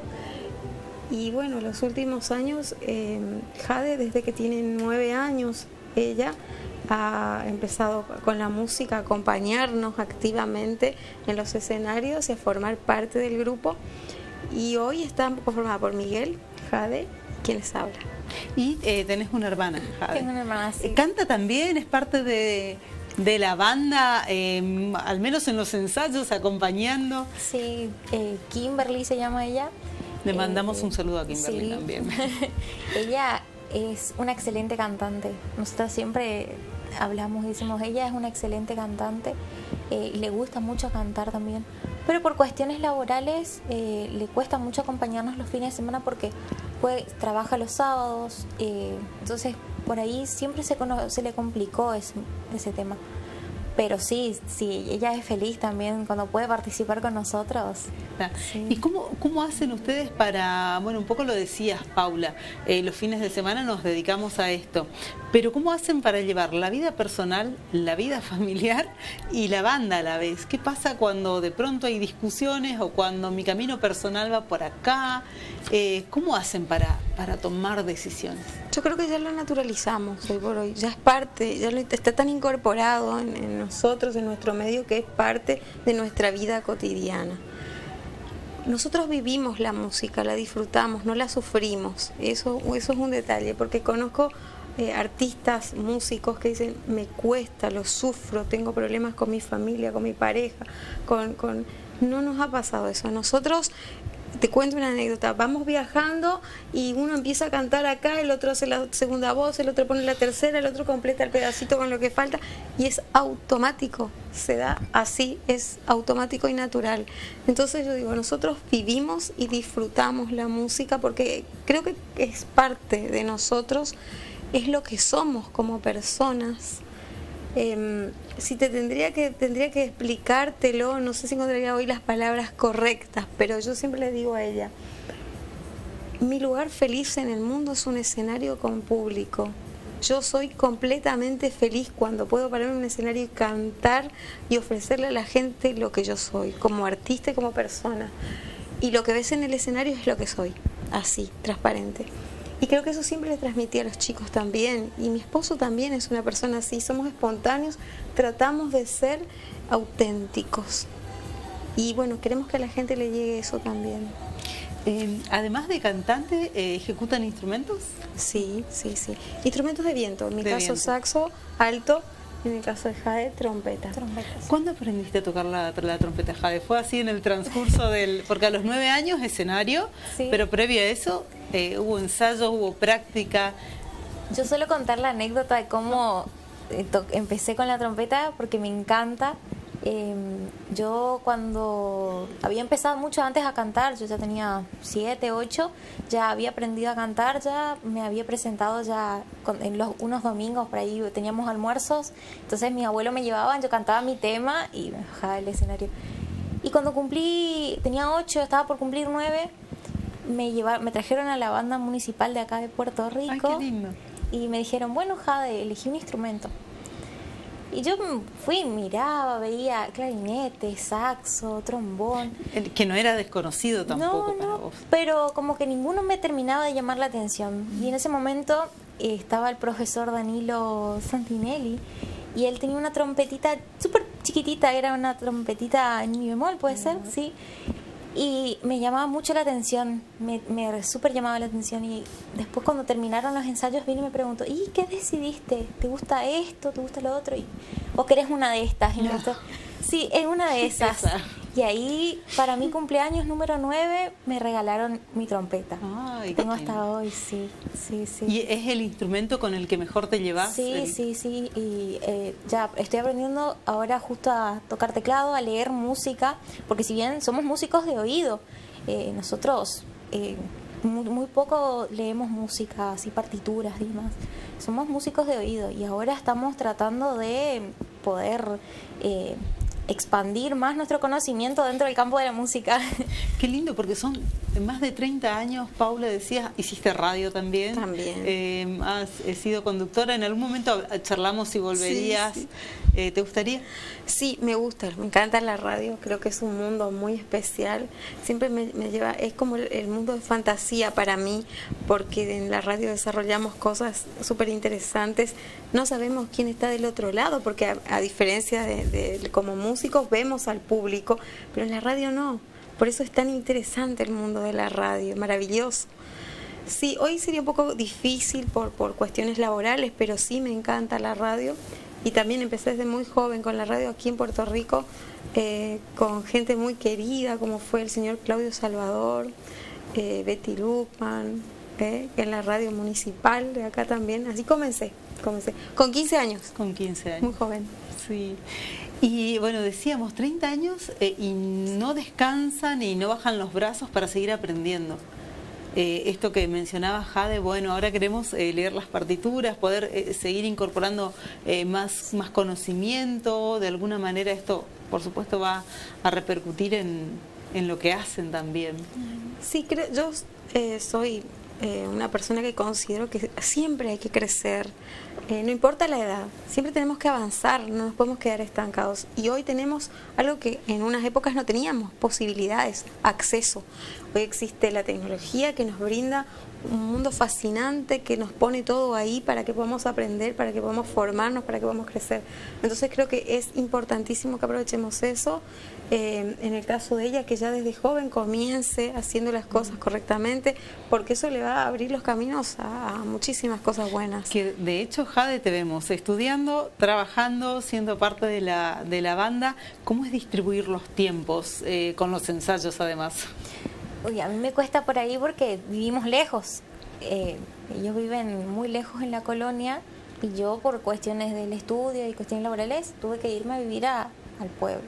Y bueno, los últimos años, Jade, desde que tiene 9 años, ella ha empezado con la música a acompañarnos activamente en los escenarios y a formar parte del grupo. y hoy está conformada por Miguel, Jade, quien les habla. Y tenés una hermana, Jade. Tengo una hermana, sí. ¿Canta también? ¿Es parte de la banda, al menos en los ensayos, acompañando? Sí, Kimberly se llama ella. Le mandamos un saludo a Kimberly, sí. también. Ella es una excelente cantante. Nosotros siempre hablamos y decimos, ella es una excelente cantante y le gusta mucho cantar también. Pero por cuestiones laborales le cuesta mucho acompañarnos los fines de semana porque trabaja los sábados. Entonces por ahí siempre se le complicó ese tema. Pero sí, ella es feliz también cuando puede participar con nosotros. Sí. ¿Y cómo hacen ustedes para, bueno, un poco lo decías, Paula, los fines de semana nos dedicamos a esto, pero cómo hacen para llevar la vida personal, la vida familiar y la banda a la vez? ¿Qué pasa cuando de pronto hay discusiones o cuando mi camino personal va por acá? ¿Cómo hacen para tomar decisiones? Yo creo que ya lo naturalizamos hoy por hoy, ya es parte, está tan incorporado en nosotros, en nuestro medio, que es parte de nuestra vida cotidiana. Nosotros vivimos la música, la disfrutamos, no la sufrimos. Eso es un detalle, porque conozco artistas, músicos que dicen, me cuesta, lo sufro, tengo problemas con mi familia, con mi pareja, no nos ha pasado eso. Nosotros, te cuento una anécdota, vamos viajando y uno empieza a cantar acá, el otro hace la segunda voz, el otro pone la tercera, el otro completa el pedacito con lo que falta y es automático, se da así, es automático y natural. Entonces yo digo, nosotros vivimos y disfrutamos la música porque creo que es parte de nosotros, es lo que somos como personas. Si tendría que explicártelo, no sé si encontraría hoy las palabras correctas, pero yo siempre le digo a ella, mi lugar feliz en el mundo es un escenario con público. Yo soy completamente feliz cuando puedo parar en un escenario y cantar y ofrecerle a la gente lo que yo soy, como artista y como persona. Y lo que ves en el escenario es lo que soy, así, transparente. Y creo que eso siempre le transmití a los chicos también. Y mi esposo también es una persona así. Somos espontáneos, tratamos de ser auténticos. Y bueno, queremos que a la gente le llegue eso también. Además de cantante, ¿ejecutan instrumentos? Sí. Instrumentos de viento. En mi caso, saxo, alto. En el caso de Jade, trompeta. ¿Cuándo aprendiste a tocar la trompeta, Jade? ¿Fue así en el transcurso porque a los 9 años escenario, sí, pero previo a eso hubo ensayos, hubo práctica? Yo suelo contar la anécdota de cómo empecé con la trompeta porque me encanta. Yo cuando había empezado mucho antes a cantar, yo ya tenía 7, 8, ya había aprendido a cantar, ya me había presentado ya unos domingos por ahí, teníamos almuerzos, entonces mi abuelo me llevaban, yo cantaba mi tema y me bajaba del escenario. Y cuando tenía 8, estaba por cumplir 9, me trajeron a la banda municipal de acá de Puerto Rico. Ay, qué lindo. Y me dijeron, bueno, Jade, elegí un instrumento. Y yo fui, miraba, veía clarinete, saxo, trombón. Que no era desconocido tampoco para vos. Pero como que ninguno me terminaba de llamar la atención. Y en ese momento estaba el profesor Danilo Santinelli y él tenía una trompetita súper chiquitita, era una trompetita en mi bemol, ¿puede ser? Sí. Y me llamaba mucho la atención, me súper llamaba la atención. Y después cuando terminaron los ensayos vine y me preguntó, ¿y qué decidiste? ¿Te gusta esto? ¿Te gusta lo otro? ¿O querés una de estas? Y me gustó, sí, es una de esas. Y ahí, para mi cumpleaños número 9, me regalaron mi trompeta. Ay, tengo hasta hoy, sí. ¿Y es el instrumento con el que mejor te llevas? Sí. Y ya estoy aprendiendo ahora justo a tocar teclado, a leer música, porque si bien somos músicos de oído, nosotros muy poco leemos música, así partituras y demás. Somos músicos de oído y ahora estamos tratando de poder expandir más nuestro conocimiento dentro del campo de la música. Qué lindo, porque son más de 30 años, Paula, decías, hiciste radio también. También. Has sido conductora, en algún momento charlamos si volverías. Sí. ¿Te gustaría? Sí, me gusta, me encanta la radio, creo que es un mundo muy especial, siempre me lleva, es como el mundo de fantasía para mí, porque en la radio desarrollamos cosas súper interesantes, no sabemos quién está del otro lado, porque a diferencia de como músicos vemos al público, pero en la radio no, Por eso es tan interesante el mundo de la radio, maravilloso. Sí, hoy sería un poco difícil por cuestiones laborales, pero sí me encanta la radio. Y también empecé desde muy joven con la radio aquí en Puerto Rico, con gente muy querida, como fue el señor Claudio Salvador, Betty Lukman, en la radio municipal de acá también. Así comencé, con 15 años. Con 15 años. Muy joven. Sí. Y bueno, decíamos 30 años y no descansan y no bajan los brazos para seguir aprendiendo. Esto que mencionaba Jade, bueno, ahora queremos leer las partituras, poder seguir incorporando más conocimiento. De alguna manera esto, por supuesto, va a repercutir en lo que hacen también. Sí, yo soy una persona que considero que siempre hay que crecer, no importa la edad, siempre tenemos que avanzar, no nos podemos quedar estancados. Y hoy tenemos algo que en unas épocas no teníamos, posibilidades, acceso. Hoy existe la tecnología que nos brinda un mundo fascinante, que nos pone todo ahí para que podamos aprender, para que podamos formarnos, para que podamos crecer. Entonces creo que es importantísimo que aprovechemos eso. En el caso de ella, que ya desde joven comience haciendo las cosas correctamente, porque eso le va a abrir los caminos a muchísimas cosas buenas. Que de hecho, Jade, te vemos estudiando, trabajando, siendo parte de la banda. ¿Cómo es distribuir los tiempos con los ensayos además? Uy, a mí me cuesta por ahí porque vivimos lejos. Ellos viven muy lejos en la colonia y yo por cuestiones del estudio y cuestiones laborales tuve que irme a vivir al pueblo.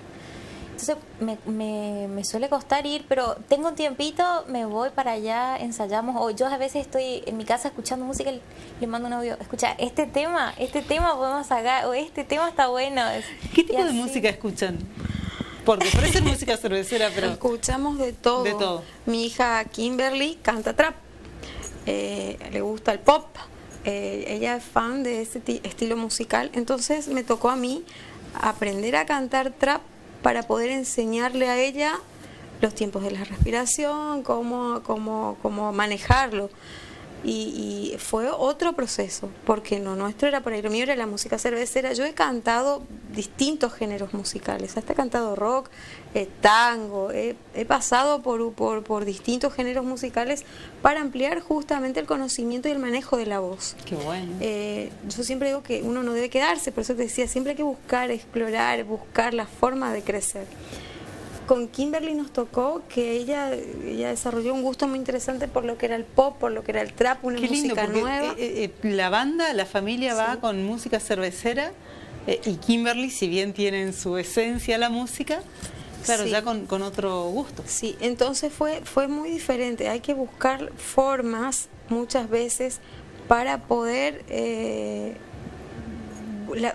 Entonces me suele costar ir, pero tengo un tiempito, me voy para allá, ensayamos, o yo a veces estoy en mi casa escuchando música y le mando un audio, escucha, este tema podemos sacar, o este tema está bueno. ¿Qué tipo de música escuchan? Porque parece música cervecera, pero... Escuchamos de todo. De todo. Mi hija Kimberly canta trap, le gusta el pop, ella es fan de ese estilo musical, entonces me tocó a mí aprender a cantar trap para poder enseñarle a ella los tiempos de la respiración, cómo manejarlo. Y fue otro proceso, porque lo nuestro era por ahí, lo mío era la música cervecera. Yo he cantado distintos géneros musicales, hasta he cantado rock, tango, he pasado por distintos géneros musicales para ampliar justamente el conocimiento y el manejo de la voz. Qué bueno. Yo siempre digo que uno no debe quedarse, por eso te decía, siempre hay que buscar, explorar, buscar la forma de crecer. Con Kimberly nos tocó que ella desarrolló un gusto muy interesante por lo que era el pop, por lo que era el trap, una Qué lindo, música nueva. La banda, la familia va con música cervecera y Kimberly, si bien tiene en su esencia la música, claro, ya con otro gusto. Sí, entonces fue muy diferente. Hay que buscar formas muchas veces para poder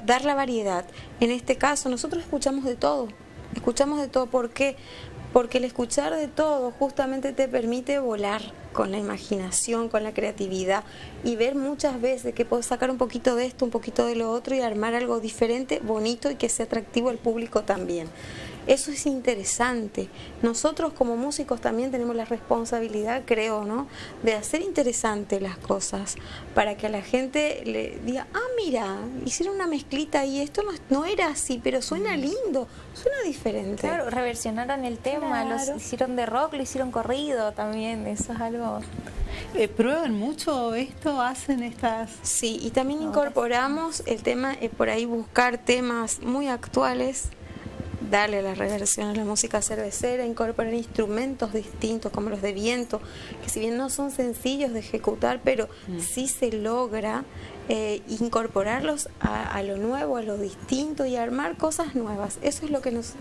dar la variedad. En este caso, nosotros escuchamos de todo. Escuchamos de todo, ¿por qué? Porque el escuchar de todo justamente te permite volar con la imaginación, con la creatividad y ver muchas veces que puedes sacar un poquito de esto, un poquito de lo otro y armar algo diferente, bonito y que sea atractivo al público también. Eso es interesante. Nosotros como músicos también tenemos la responsabilidad, creo, ¿no?, de hacer interesantes las cosas para que a la gente le diga, mira, hicieron una mezclita y esto no era así, pero suena lindo, suena diferente. Claro, reversionaron el tema, Claro. lo hicieron de rock, lo hicieron corrido también, eso es algo... ¿Prueban mucho esto? ¿Hacen estas...? Sí, y también incorporamos el tema, por ahí buscar temas muy actuales, darle la reversión a la música cervecera, incorporar instrumentos distintos como los de viento, que si bien no son sencillos de ejecutar, pero sí se logra incorporarlos a lo nuevo, a lo distinto y armar cosas nuevas. Eso es lo que nos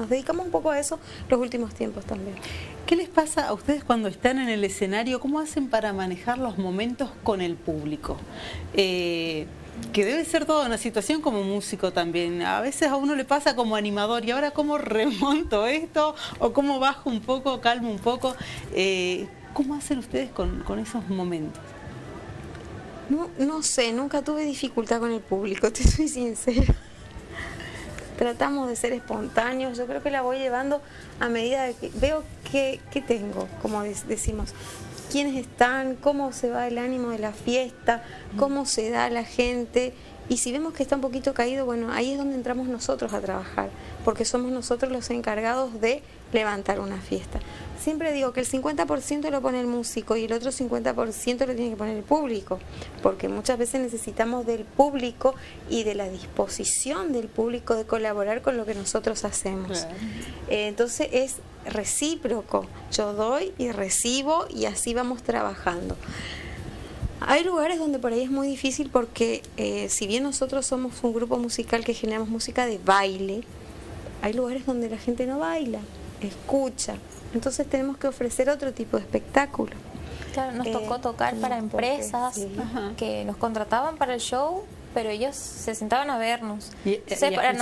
dedicamos un poco a eso los últimos tiempos también. ¿Qué les pasa a ustedes cuando están en el escenario? ¿Cómo hacen para manejar los momentos con el público? Que debe ser toda una situación como músico también. A veces a uno le pasa como animador, y ahora cómo remonto esto, o cómo bajo un poco, calmo un poco. ¿Cómo hacen ustedes con esos momentos? No sé, nunca tuve dificultad con el público, te soy sincera. Tratamos de ser espontáneos, yo creo que la voy llevando a medida de que veo qué tengo, como decimos. Quiénes están, cómo se va el ánimo de la fiesta, cómo se da la gente Y si vemos que está un poquito caído, bueno, ahí es donde entramos nosotros a trabajar, porque somos nosotros los encargados de levantar una fiesta. Siempre digo que el 50% lo pone el músico y el otro 50% lo tiene que poner el público, porque muchas veces necesitamos del público y de la disposición del público de colaborar con lo que nosotros hacemos. Claro. Entonces es recíproco, yo doy y recibo y así vamos trabajando. Hay lugares donde por ahí es muy difícil porque si bien nosotros somos un grupo musical que generamos música de baile, hay lugares donde la gente no baila, escucha. Entonces tenemos que ofrecer otro tipo de espectáculo. Claro, nos tocó tocar para empresas sí. que nos contrataban para el show, pero ellos se sentaban a vernos. Entonces, para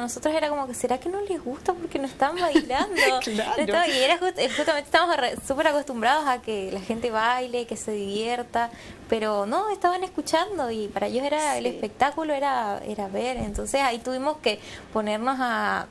nosotros era como que, ¿será que no les gusta porque no están bailando? Claro. Y era justamente estamos súper acostumbrados a que la gente baile, que se divierta, pero no, estaban escuchando y para ellos era el espectáculo, era ver. Entonces ahí tuvimos que ponernos a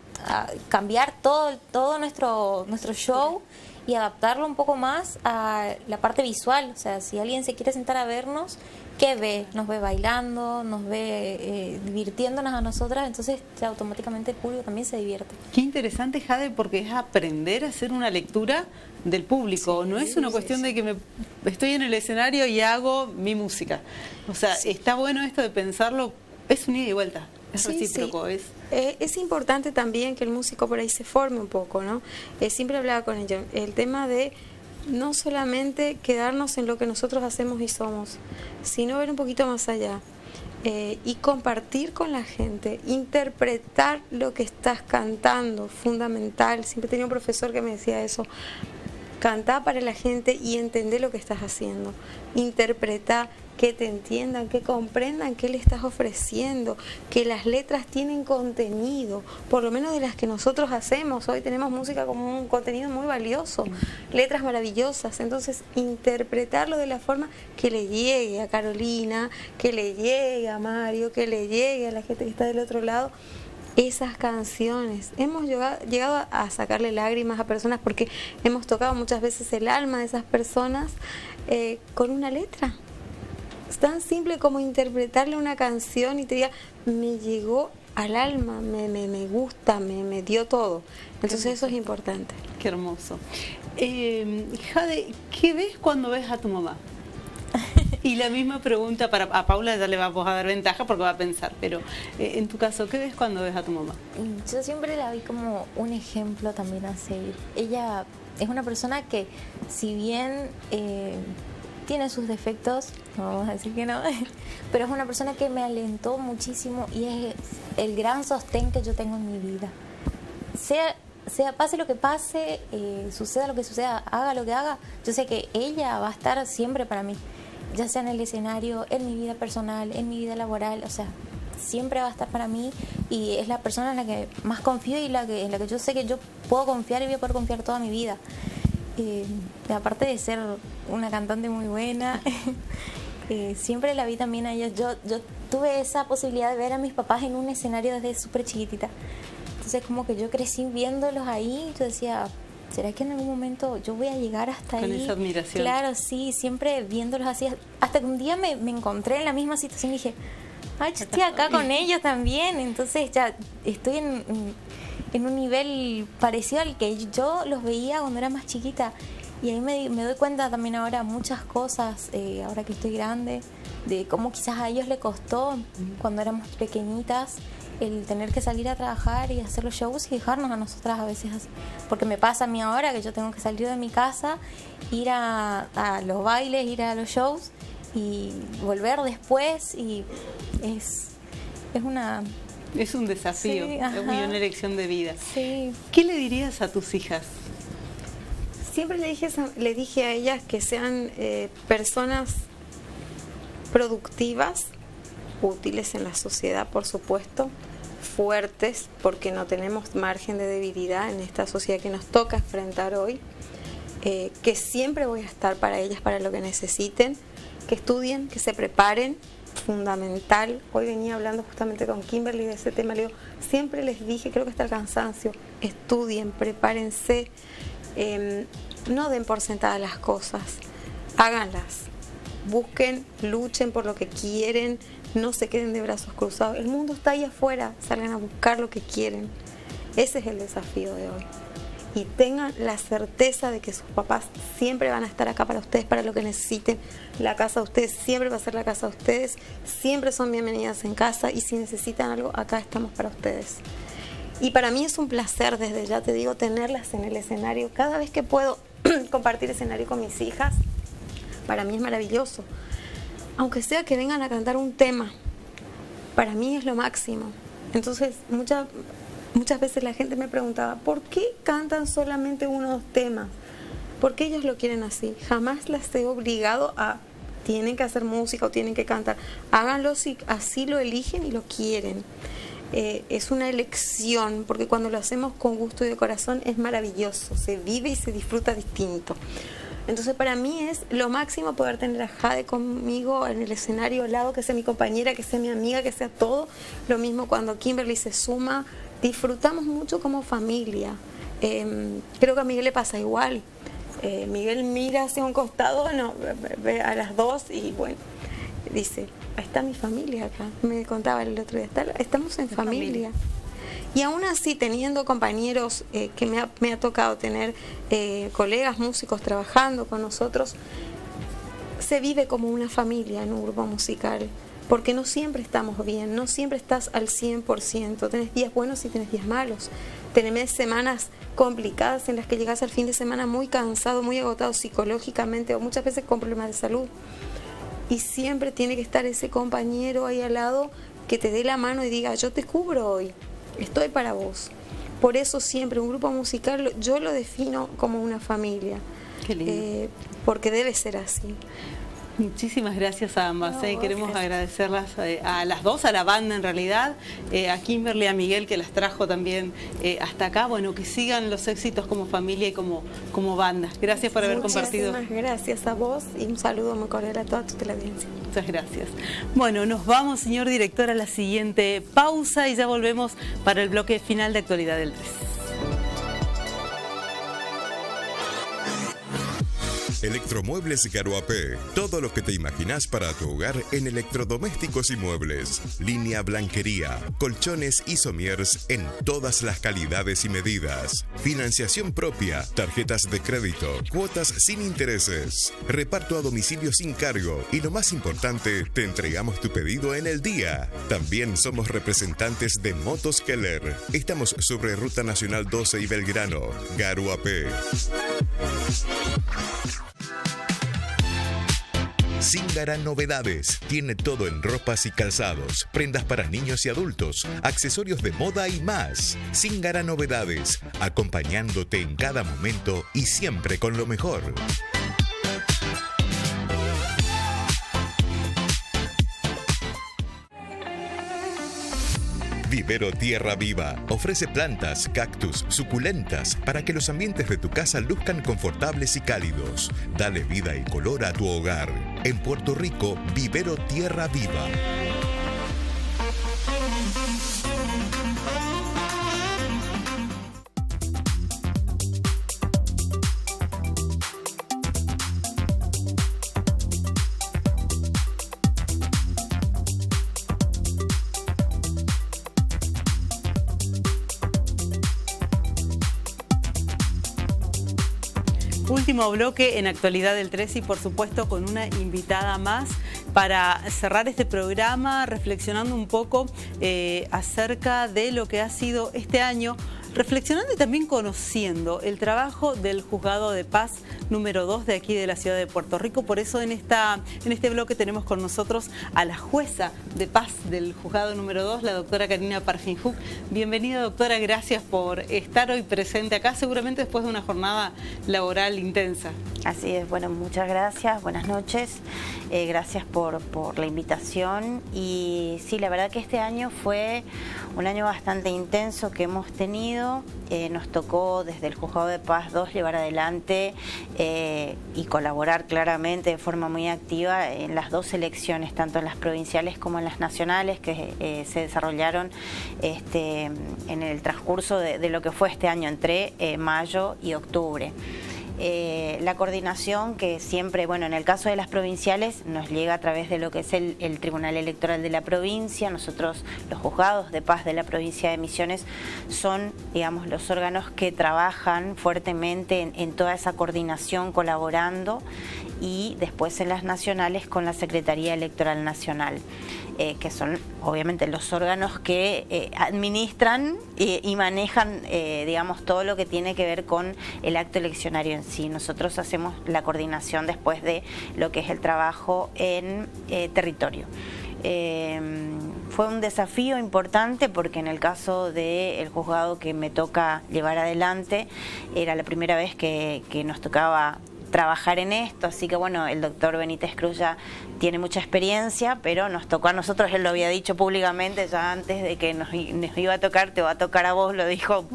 cambiar todo nuestro show y adaptarlo un poco más a la parte visual. O sea, si alguien se quiere sentar a vernos, ¿qué ve? Nos ve bailando, nos ve divirtiéndonos a nosotras, entonces ya automáticamente el público también se divierte. Qué interesante, Jade, porque es aprender a hacer una lectura del público. No es una cuestión de que estoy en el escenario y hago mi música. O sea, está bueno esto de pensarlo, es un ida y vuelta. Es recíproco. Sí. Es importante también que el músico por ahí se forme un poco, ¿no? Siempre hablaba con ella, el tema de no solamente quedarnos en lo que nosotros hacemos y somos, sino ver un poquito más allá y compartir con la gente, interpretar lo que estás cantando, fundamental. Siempre tenía un profesor que me decía eso, cantá para la gente y entendé lo que estás haciendo, interpretá, que te entiendan, que comprendan qué le estás ofreciendo, que las letras tienen contenido, por lo menos de las que nosotros hacemos. Hoy tenemos música como un contenido muy valioso, letras maravillosas, entonces interpretarlo de la forma que le llegue a Carolina, que le llegue a Mario, que le llegue a la gente que está del otro lado. Esas canciones, hemos llegado a sacarle lágrimas a personas porque hemos tocado muchas veces el alma de esas personas con una letra. Es tan simple como interpretarle una canción y te diga, me llegó al alma, me gusta, me dio todo. Entonces eso es importante. Qué hermoso. Jade, ¿qué ves cuando ves a tu mamá? Y la misma pregunta a Paula, ya le vamos a dar ventaja porque va a pensar, pero en tu caso, ¿qué ves cuando ves a tu mamá? Yo siempre la vi como un ejemplo también a seguir. Ella es una persona que, si bien tiene sus defectos, no vamos a decir que no, pero es una persona que me alentó muchísimo y es el gran sostén que yo tengo en mi vida. Pase lo que pase, suceda lo que suceda, haga lo que haga, yo sé que ella va a estar siempre para mí, ya sea en el escenario, en mi vida personal, en mi vida laboral, o sea, siempre va a estar para mí y es la persona en la que más confío y en la que yo sé que yo puedo confiar y voy a poder confiar toda mi vida. Aparte de ser una cantante muy buena, siempre la vi también a ella. Yo tuve esa posibilidad de ver a mis papás en un escenario desde súper chiquitita. Entonces como que yo crecí viéndolos ahí, yo decía, ¿será que en algún momento yo voy a llegar hasta ahí? Con esa admiración. Claro, sí, siempre viéndolos así. Hasta que un día me encontré en la misma situación y dije, ay, yo estoy acá con ellos también. Entonces ya estoy en un nivel parecido al que yo los veía cuando era más chiquita. Y ahí me doy cuenta también ahora muchas cosas, ahora que estoy grande, de cómo quizás a ellos les costó cuando éramos pequeñitas el tener que salir a trabajar y hacer los shows y dejarnos a nosotras a veces así. Porque me pasa a mí ahora que yo tengo que salir de mi casa, ir a los bailes, ir a los shows y volver después y es una... Es un desafío, sí, es una elección de vida. Sí. ¿Qué le dirías a tus hijas? Siempre le dije a ellas que sean personas productivas, útiles en la sociedad, por supuesto, fuertes, porque no tenemos margen de debilidad en esta sociedad que nos toca enfrentar hoy, que siempre voy a estar para ellas, para lo que necesiten, que estudien, que se preparen, fundamental. Hoy venía hablando justamente con Kimberly de ese tema, le digo, siempre les dije, creo que hasta el cansancio, estudien, prepárense, no den por sentadas las cosas, háganlas, busquen, luchen por lo que quieren, no se queden de brazos cruzados. El mundo está ahí afuera, salgan a buscar lo que quieren. Ese es el desafío de hoy. Y tengan la certeza de que sus papás siempre van a estar acá para ustedes, para lo que necesiten. La casa de ustedes siempre va a ser la casa de ustedes, siempre son bienvenidas en casa, y si necesitan algo, acá estamos para ustedes. Y para mí es un placer, desde ya te digo, tenerlas en el escenario. Cada vez que puedo compartir escenario con mis hijas, para mí es maravilloso. Aunque sea que vengan a cantar un tema, para mí es lo máximo. Entonces, muchas veces la gente me preguntaba, ¿por qué cantan solamente unos temas? ¿Por qué ellos lo quieren así? Jamás las he obligado a, tienen que hacer música o tienen que cantar. Háganlo si así lo eligen y lo quieren. Es una elección, porque cuando lo hacemos con gusto y de corazón es maravilloso, se vive y se disfruta distinto. Entonces para mí es lo máximo poder tener a Jade conmigo en el escenario al lado, que sea mi compañera, que sea mi amiga, que sea todo. Lo mismo cuando Kimberly se suma, disfrutamos mucho como familia. Creo que a Miguel le pasa igual. Miguel mira hacia un costado, no, ve a las dos y bueno, dice, está mi familia acá. Me contaba el otro día, estamos en familia. Y aún así, teniendo compañeros que me ha tocado tener, colegas músicos trabajando con nosotros, se vive como una familia en un grupo musical, porque no siempre estamos bien, no siempre estás al 100%, tenés días buenos y tenés días malos, tenés semanas complicadas en las que llegas al fin de semana muy cansado, muy agotado psicológicamente o muchas veces con problemas de salud. Y siempre tiene que estar ese compañero ahí al lado que te dé la mano y diga, yo te cubro hoy, estoy para vos. Por eso siempre un grupo musical yo lo defino como una familia. Qué lindo. Porque debe ser así. Muchísimas gracias a ambas. Queremos Gracias. agradecerlas a las dos, a la banda en realidad, a Kimberly, a Miguel, que las trajo también hasta acá. Bueno, que sigan los éxitos como familia y como banda. Gracias por haber compartido. Muchísimas gracias a vos y un saludo muy cordial a toda tu teleaudiencia. Muchas gracias. Bueno, nos vamos, señor director, a la siguiente pausa y ya volvemos para el bloque final de Actualidad del 3. Electromuebles Garuapé. Todo lo que te imaginas para tu hogar en electrodomésticos y muebles. Línea blanquería, colchones y somiers en todas las calidades y medidas. Financiación propia, tarjetas de crédito, cuotas sin intereses. Reparto a domicilio sin cargo y lo más importante, te entregamos tu pedido en el día. También somos representantes de Motos Keller. Estamos sobre Ruta Nacional 12 y Belgrano. Garuapé. Zingara Novedades. Tiene todo en ropas y calzados, prendas para niños y adultos, accesorios de moda y más. Zingara Novedades, acompañándote en cada momento y siempre con lo mejor. Vivero Tierra Viva ofrece plantas, cactus, suculentas para que los ambientes de tu casa luzcan confortables y cálidos. Dale vida y color a tu hogar. En Puerto Rico, Vivero Tierra Viva. Último bloque en Actualidad del 3 y por supuesto con una invitada más para cerrar este programa reflexionando un poco acerca de lo que ha sido este año, reflexionando y también conociendo el trabajo del Juzgado de Paz número 2 de aquí de la ciudad de Puerto Rico. Por eso en este bloque tenemos con nosotros a la jueza de paz del Juzgado número 2, la doctora Karina Parfinjuk. Bienvenida, doctora, gracias por estar hoy presente acá, seguramente después de una jornada laboral intensa. Así es, bueno, muchas gracias, buenas noches, gracias por la invitación. Y sí, la verdad que este año fue un año bastante intenso que hemos tenido. Nos tocó desde el Juzgado de Paz 2 llevar adelante y colaborar claramente de forma muy activa en las dos elecciones, tanto en las provinciales como en las nacionales, que se desarrollaron en el transcurso de lo que fue este año, entre mayo y octubre. La coordinación que siempre, bueno, en el caso de las provinciales nos llega a través de lo que es el Tribunal Electoral de la provincia. Nosotros, los juzgados de paz de la provincia de Misiones, son, digamos, los órganos que trabajan fuertemente en toda esa coordinación, colaborando, y después en las nacionales con la Secretaría Electoral Nacional, que son obviamente los órganos que administran y manejan, digamos, todo lo que tiene que ver con el acto eleccionario en sí. Nosotros hacemos la coordinación después de lo que es el trabajo en territorio. Fue un desafío importante porque en el caso del juzgado que me toca llevar adelante, era la primera vez que nos tocaba trabajar en esto, así que bueno, el doctor Benítez Cruz ya tiene mucha experiencia, pero nos tocó a nosotros, él lo había dicho públicamente ya antes de que nos iba a tocar, te va a tocar a vos, lo dijo,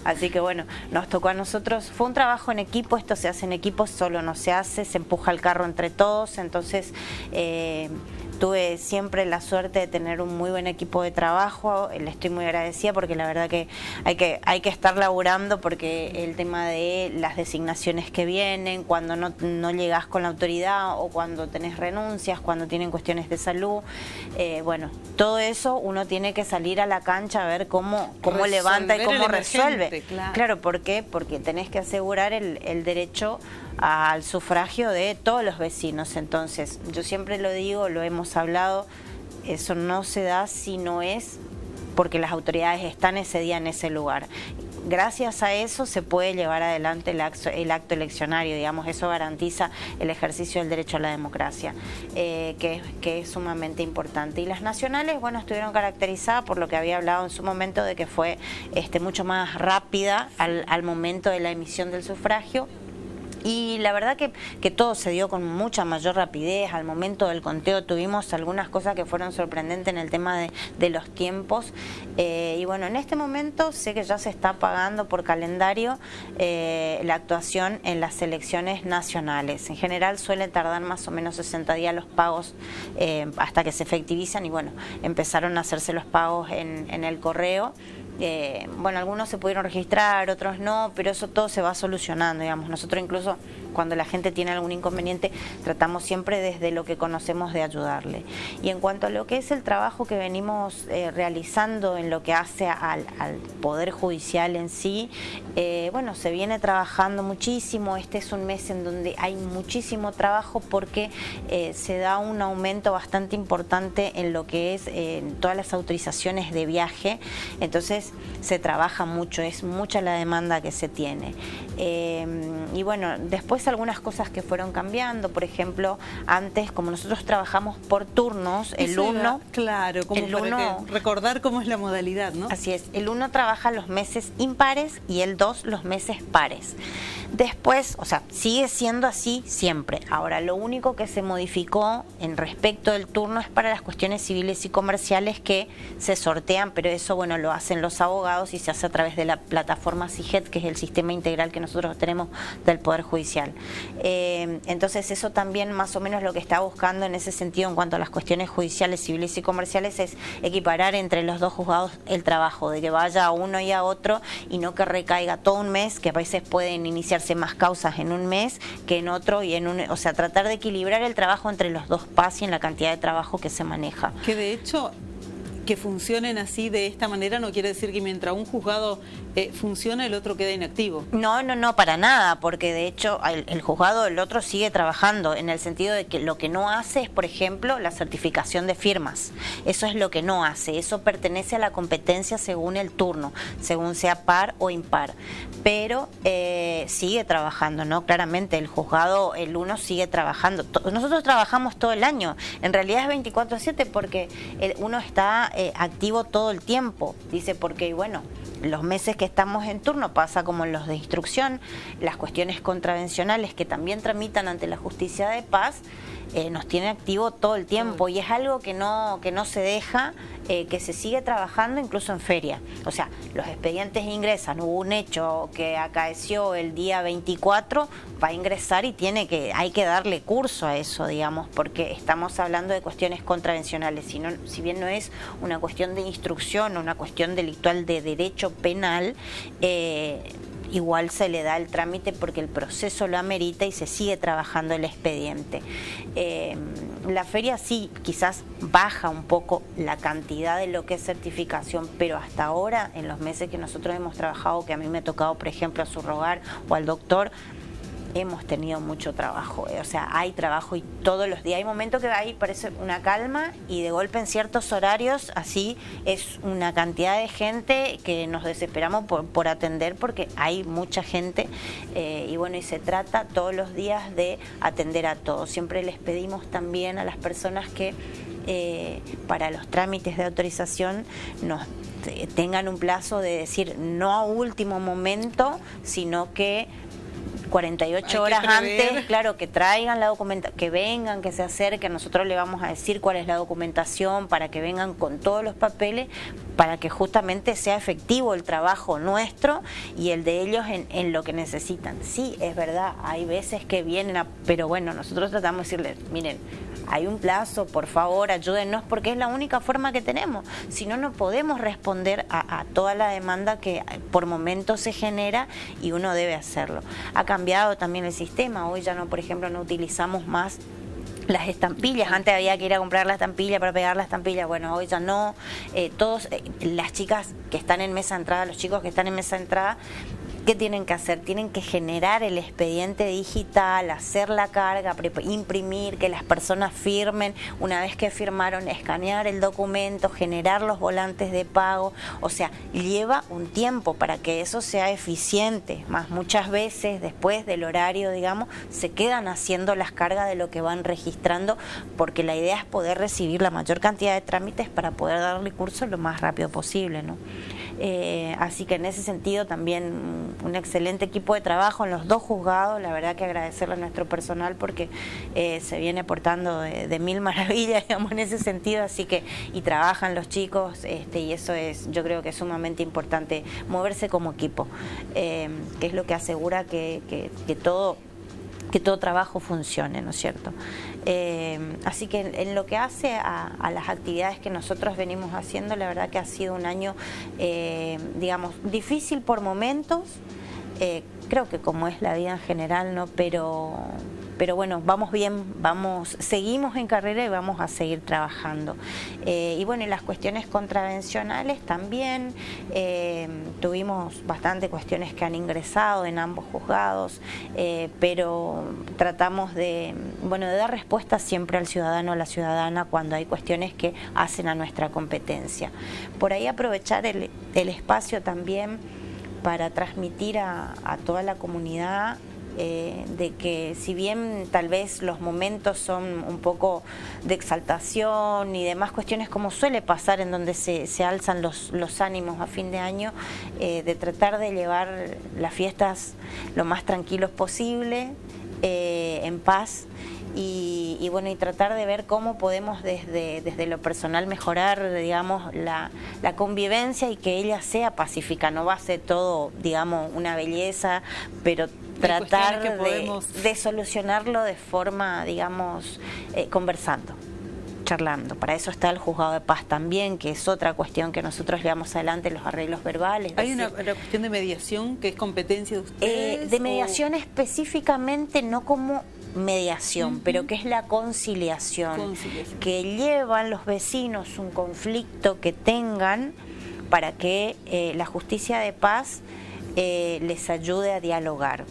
así que bueno, nos tocó a nosotros. Fue un trabajo en equipo, esto se hace en equipo, solo no se hace, se empuja el carro entre todos, entonces tuve siempre la suerte de tener un muy buen equipo de trabajo, le estoy muy agradecida porque la verdad que hay que estar laburando, porque el tema de las designaciones que vienen, cuando no llegás con la autoridad o cuando tenés renuncias, cuando tienen cuestiones de salud, bueno, todo eso uno tiene que salir a la cancha a ver cómo levanta y cómo resuelve. Claro, ¿por qué? Porque tenés que asegurar el derecho al sufragio de todos los vecinos. Entonces, yo siempre lo digo, lo hemos hablado, eso no se da si no es porque las autoridades están ese día en ese lugar. Gracias a eso se puede llevar adelante el acto eleccionario, digamos, eso garantiza el ejercicio del derecho a la democracia, que es sumamente importante. Y las nacionales, bueno, estuvieron caracterizadas por lo que había hablado en su momento, de que fue mucho más rápida al momento de la emisión del sufragio. Y la verdad que todo se dio con mucha mayor rapidez. Al momento del conteo tuvimos algunas cosas que fueron sorprendentes en el tema de los tiempos. Y bueno, en este momento sé que ya se está pagando por calendario la actuación en las elecciones nacionales. En general suele tardar más o menos 60 días los pagos hasta que se efectivizan, y bueno, empezaron a hacerse los pagos en el correo. Bueno, algunos se pudieron registrar, otros no, pero eso todo se va solucionando, digamos. Nosotros incluso cuando la gente tiene algún inconveniente tratamos siempre desde lo que conocemos de ayudarle. Y en cuanto a lo que es el trabajo que venimos realizando en lo que hace al Poder Judicial en sí, bueno, se viene trabajando muchísimo. Este es un mes en donde hay muchísimo trabajo porque se da un aumento bastante importante en lo que es todas las autorizaciones de viaje, entonces se trabaja mucho, es mucha la demanda que se tiene. Y bueno, después algunas cosas que fueron cambiando, por ejemplo, antes, como nosotros trabajamos por turnos, el 1... Claro, como para recordar cómo es la modalidad, ¿no? Así es, el 1 trabaja los meses impares y el 2 los meses pares. Después, o sea, sigue siendo así siempre. Ahora, lo único que se modificó en respecto del turno es para las cuestiones civiles y comerciales que se sortean, pero eso, bueno, lo hacen los abogados y se hace a través de la plataforma CIGET, que es el sistema integral que nosotros tenemos del Poder Judicial. Entonces, eso también más o menos lo que está buscando en ese sentido en cuanto a las cuestiones judiciales, civiles y comerciales es equiparar entre los dos juzgados el trabajo, de que vaya a uno y a otro y no que recaiga todo un mes, que a veces pueden iniciarse más causas en un mes que en otro, y o sea, tratar de equilibrar el trabajo entre los dos PAS y en la cantidad de trabajo que se maneja. Que de hecho, que funcionen así de esta manera no quiere decir que mientras un juzgado funciona, el otro queda inactivo. No, para nada, porque de hecho el juzgado, el otro sigue trabajando, en el sentido de que lo que no hace es, por ejemplo, la certificación de firmas. Eso es lo que no hace, eso pertenece a la competencia según el turno, según sea par o impar. Pero sigue trabajando, ¿no? Claramente el juzgado, el 1 sigue trabajando. Nosotros trabajamos todo el año, en realidad es 24/7 porque el 1 está activo todo el tiempo, dice, porque bueno, los meses que estamos en turno pasa como los de instrucción, las cuestiones contravencionales que también tramitan ante la Justicia de Paz, nos tiene activo todo el tiempo, y es algo que no se deja, que se sigue trabajando incluso en feria. O sea, los expedientes ingresan, hubo un hecho que acaeció el día 24, va a ingresar y hay que darle curso a eso, digamos, porque estamos hablando de cuestiones contravencionales, si bien no es una cuestión de instrucción o una cuestión delictual de derecho penal, igual se le da el trámite porque el proceso lo amerita y se sigue trabajando el expediente. La feria sí, quizás baja un poco la cantidad de lo que es certificación, pero hasta ahora, en los meses que nosotros hemos trabajado, que a mí me ha tocado, por ejemplo, a subrogar o al doctor, hemos tenido mucho trabajo, o sea, hay trabajo y todos los días. Hay momentos que hay, parece una calma y de golpe en ciertos horarios, así es una cantidad de gente que nos desesperamos por atender porque hay mucha gente y bueno, y se trata todos los días de atender a todos. Siempre les pedimos también a las personas que para los trámites de autorización nos tengan un plazo de decir no a último momento, sino que 48 horas antes, claro, que traigan la documentación, que vengan, que se acerquen, nosotros le vamos a decir cuál es la documentación para que vengan con todos los papeles, para que justamente sea efectivo el trabajo nuestro y el de ellos en lo que necesitan. Sí, es verdad, hay veces que vienen, pero bueno, nosotros tratamos de decirles, miren, hay un plazo, por favor, ayúdennos, porque es la única forma que tenemos. Si no, no podemos responder a toda la demanda que por momentos se genera y uno debe hacerlo. Ha cambiado también el sistema. Hoy ya no, por ejemplo, no utilizamos más las estampillas. Antes había que ir a comprar la estampilla para pegar la estampilla. Bueno, hoy ya no. Las chicas que están en mesa de entrada, los chicos que están en mesa de entrada, ¿qué tienen que hacer? Tienen que generar el expediente digital, hacer la carga, imprimir, que las personas firmen. Una vez que firmaron, escanear el documento, generar los volantes de pago. O sea, lleva un tiempo para que eso sea eficiente. Más muchas veces, después del horario, digamos, se quedan haciendo las cargas de lo que van registrando, porque la idea es poder recibir la mayor cantidad de trámites para poder darle curso lo más rápido posible, ¿no? Así que en ese sentido también un excelente equipo de trabajo en los dos juzgados. La verdad que agradecerle a nuestro personal porque se viene portando de mil maravillas, digamos, en ese sentido, así que, y trabajan los chicos, y eso es, yo creo que es sumamente importante, moverse como equipo, que es lo que asegura que todo trabajo funcione, ¿no es cierto? Así que en lo que hace a las actividades que nosotros venimos haciendo, la verdad que ha sido un año, digamos, difícil por momentos, creo que como es la vida en general, ¿no? Pero bueno, vamos bien, seguimos en carrera y vamos a seguir trabajando. Y bueno, y las cuestiones contravencionales también, tuvimos bastante cuestiones que han ingresado en ambos juzgados, pero tratamos de dar respuesta siempre al ciudadano o a la ciudadana cuando hay cuestiones que hacen a nuestra competencia. Por ahí aprovechar el espacio también para transmitir a toda la comunidad de que si bien tal vez los momentos son un poco de exaltación y demás cuestiones como suele pasar en donde se alzan los ánimos a fin de año, de tratar de llevar las fiestas lo más tranquilos posible, en paz. Y bueno, y tratar de ver cómo podemos desde lo personal mejorar, digamos, la convivencia y que ella sea pacífica. No va a ser todo, digamos, una belleza, pero tratar de solucionarlo de forma, digamos, conversando, charlando. Para eso está el juzgado de paz también, que es otra cuestión que nosotros llevamos adelante, los arreglos verbales. ¿Hay una cuestión de mediación que es competencia de ustedes? De mediación específicamente, no como mediación, pero que es la conciliación, que llevan los vecinos un conflicto que tengan para que la justicia de paz les ayude a dialogar.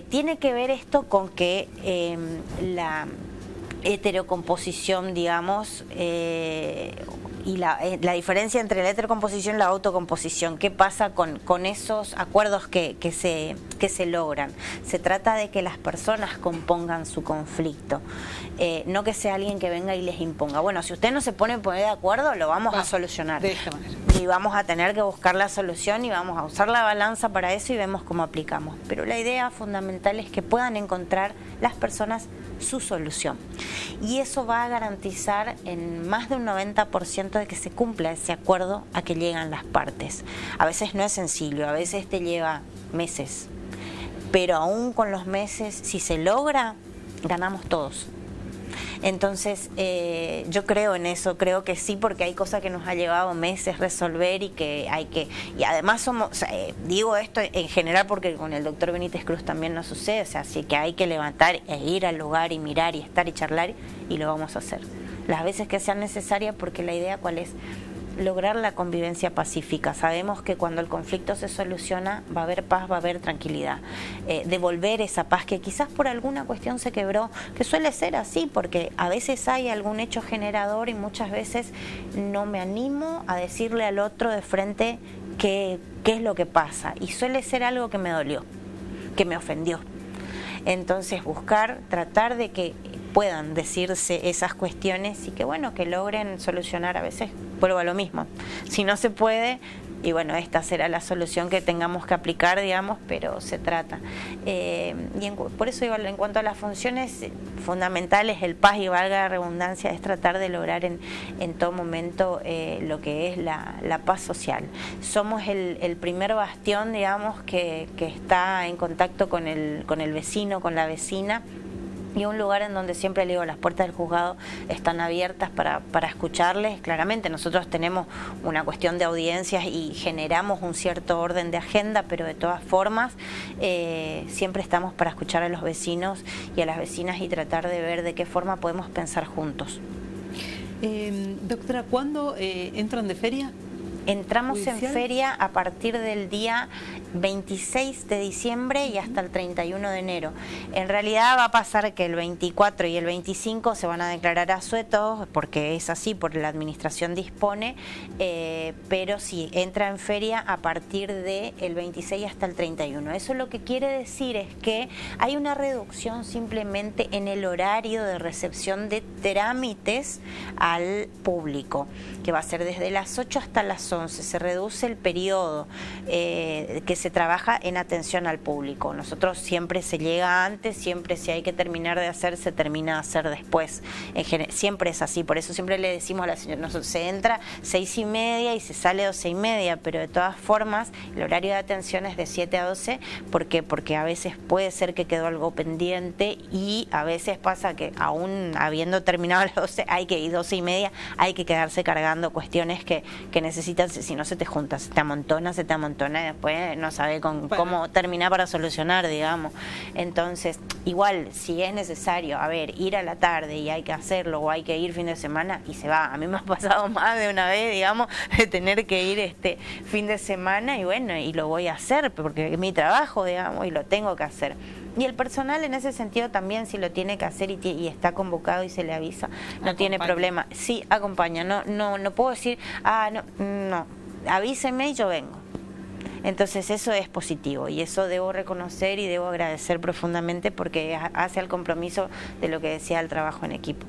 Tiene que ver esto con que la heterocomposición, digamos, y la diferencia entre la heterocomposición y la autocomposición. ¿Qué pasa con esos acuerdos que se logran? Se trata de que las personas compongan su conflicto, no que sea alguien que venga y les imponga. Bueno, si usted no se pone de acuerdo, lo vamos a solucionar. De esta manera. Y vamos a tener que buscar la solución y vamos a usar la balanza para eso y vemos cómo aplicamos. Pero la idea fundamental es que puedan encontrar las personas su solución. Y eso va a garantizar en más de un 90% de que se cumpla ese acuerdo a que llegan las partes. A veces no es sencillo, a veces te lleva meses, pero aún con los meses, si se logra, ganamos todos. Entonces, yo creo en eso, creo que sí, porque hay cosas que nos ha llevado meses resolver y que hay que... Y además somos, o sea, digo esto en general porque con el doctor Benítez Cruz también nos sucede, o sea, así que hay que levantar e ir al lugar y mirar y estar y charlar, y lo vamos a hacer las veces que sean necesarias, porque la idea ¿cuál es? Lograr la convivencia pacífica. Sabemos que cuando el conflicto se soluciona va a haber paz, va a haber tranquilidad. Devolver esa paz que quizás por alguna cuestión se quebró, que suele ser así, porque a veces hay algún hecho generador y muchas veces no me animo a decirle al otro de frente qué es lo que pasa. Y suele ser algo que me dolió, que me ofendió. Entonces tratar de que puedan decirse esas cuestiones y que bueno, que logren solucionar. A veces vuelvo a lo mismo, si no se puede, y bueno, esta será la solución que tengamos que aplicar, digamos, pero se trata. Por eso digo, en cuanto a las funciones fundamentales, el paz, y valga la redundancia, es tratar de lograr en todo momento lo que es la paz social. Somos el primer bastión, digamos, que está en contacto con el vecino, con la vecina, y un lugar en donde siempre le digo, las puertas del juzgado están abiertas para escucharles. Claramente nosotros tenemos una cuestión de audiencias y generamos un cierto orden de agenda, pero de todas formas siempre estamos para escuchar a los vecinos y a las vecinas y tratar de ver de qué forma podemos pensar juntos. Doctora, ¿cuándo entran de feria? Entramos ¿judicial? En feria a partir del día 26 de diciembre y hasta el 31 de enero. En realidad va a pasar que el 24 y el 25 se van a declarar asuetos, porque es así, por la administración dispone, pero sí, entra en feria a partir del 26 hasta el 31. Eso lo que quiere decir es que hay una reducción simplemente en el horario de recepción de trámites al público, que va a ser desde las 8 hasta las 11. Se reduce el periodo que se trabaja en atención al público. Nosotros siempre se llega antes, siempre si hay que terminar de hacer, se termina de hacer después. Siempre es así, por eso siempre le decimos a la señora, nosotros se entra 6:30 y se sale 12:30, pero de todas formas el horario de atención es de 7 a 12, porque a veces puede ser que quedó algo pendiente y a veces pasa que aún habiendo terminado a las 12, hay que ir 12:30, hay que quedarse cargando cuestiones que necesitan. Si no se te junta, se te amontona y después no sabe cómo terminar para solucionar, digamos. Entonces, igual, si es necesario, ir a la tarde y hay que hacerlo, o hay que ir fin de semana, y se va. A mí me ha pasado más de una vez, digamos, de tener que ir fin de semana, y bueno, y lo voy a hacer, porque es mi trabajo, digamos, y lo tengo que hacer. Y el personal en ese sentido también, si lo tiene que hacer y está convocado y se le avisa, no tiene problema. Sí, acompaña, no puedo decir, no, avíseme y yo vengo. Entonces eso es positivo y eso debo reconocer y debo agradecer profundamente, porque hace al compromiso de lo que decía el trabajo en equipo.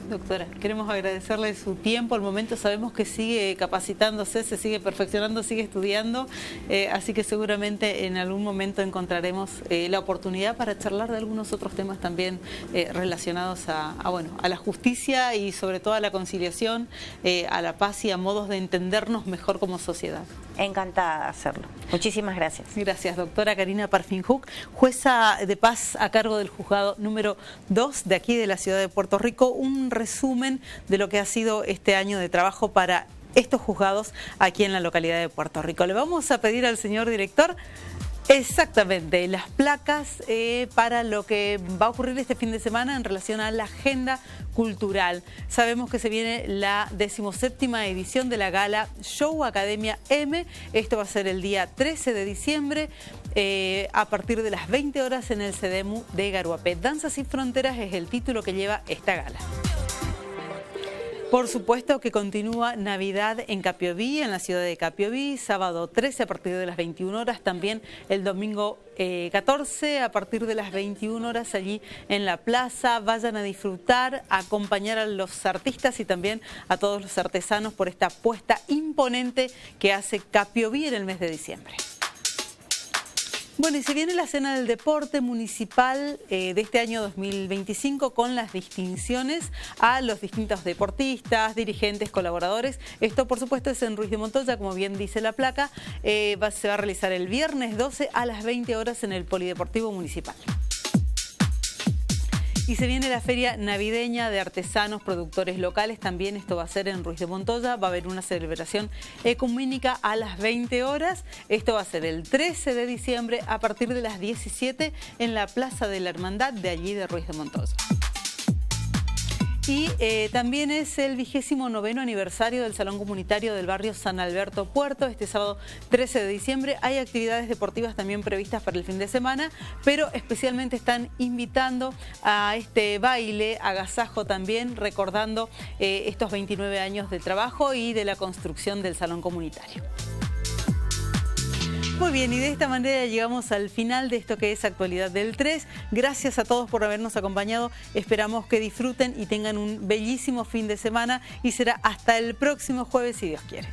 Doctora, queremos agradecerle su tiempo, el momento. Sabemos que sigue capacitándose, se sigue perfeccionando, sigue estudiando, así que seguramente en algún momento encontraremos la oportunidad para charlar de algunos otros temas también relacionados a la justicia y sobre todo a la conciliación, a la paz y a modos de entendernos mejor como sociedad. Encantada de hacerlo. Muchísimas gracias. Gracias, doctora Karina Parfinjuk, jueza de paz a cargo del juzgado número 2 de aquí de la ciudad de Puerto Rico. Un resumen de lo que ha sido este año de trabajo para estos juzgados aquí en la localidad de Puerto Rico. Le vamos a pedir al señor director exactamente las placas para lo que va a ocurrir este fin de semana en relación a la agenda cultural. Sabemos que se viene la 17ª edición de la gala Show Academia M. Esto va a ser el día 13 de diciembre a partir de las 20 horas en el CEDEMU de Garuapé. Danzas sin Fronteras es el título que lleva esta gala. Por supuesto que continúa Navidad en Capiobí, en la ciudad de Capiobí, sábado 13 a partir de las 21 horas, también el domingo 14 a partir de las 21 horas allí en la plaza. Vayan a disfrutar, a acompañar a los artistas y también a todos los artesanos por esta puesta imponente que hace Capiobí en el mes de diciembre. Bueno, y se viene la cena del deporte municipal de este año 2025 con las distinciones a los distintos deportistas, dirigentes, colaboradores. Esto, por supuesto, es en Ruiz de Montoya, como bien dice la placa. Se va a realizar el viernes 12 a las 20 horas en el Polideportivo Municipal. Y se viene la feria navideña de artesanos, productores locales. También esto va a ser en Ruiz de Montoya. Va a haber una celebración ecuménica a las 20 horas. Esto va a ser el 13 de diciembre a partir de las 17 en la Plaza de la Hermandad de allí de Ruiz de Montoya. Y también es el 29º aniversario del Salón Comunitario del barrio San Alberto Puerto. Este sábado 13 de diciembre hay actividades deportivas también previstas para el fin de semana, pero especialmente están invitando a este baile, agasajo también, recordando estos 29 años de trabajo y de la construcción del Salón Comunitario. Muy bien, y de esta manera llegamos al final de esto que es Actualidad del 3. Gracias a todos por habernos acompañado. Esperamos que disfruten y tengan un bellísimo fin de semana y será hasta el próximo jueves si Dios quiere.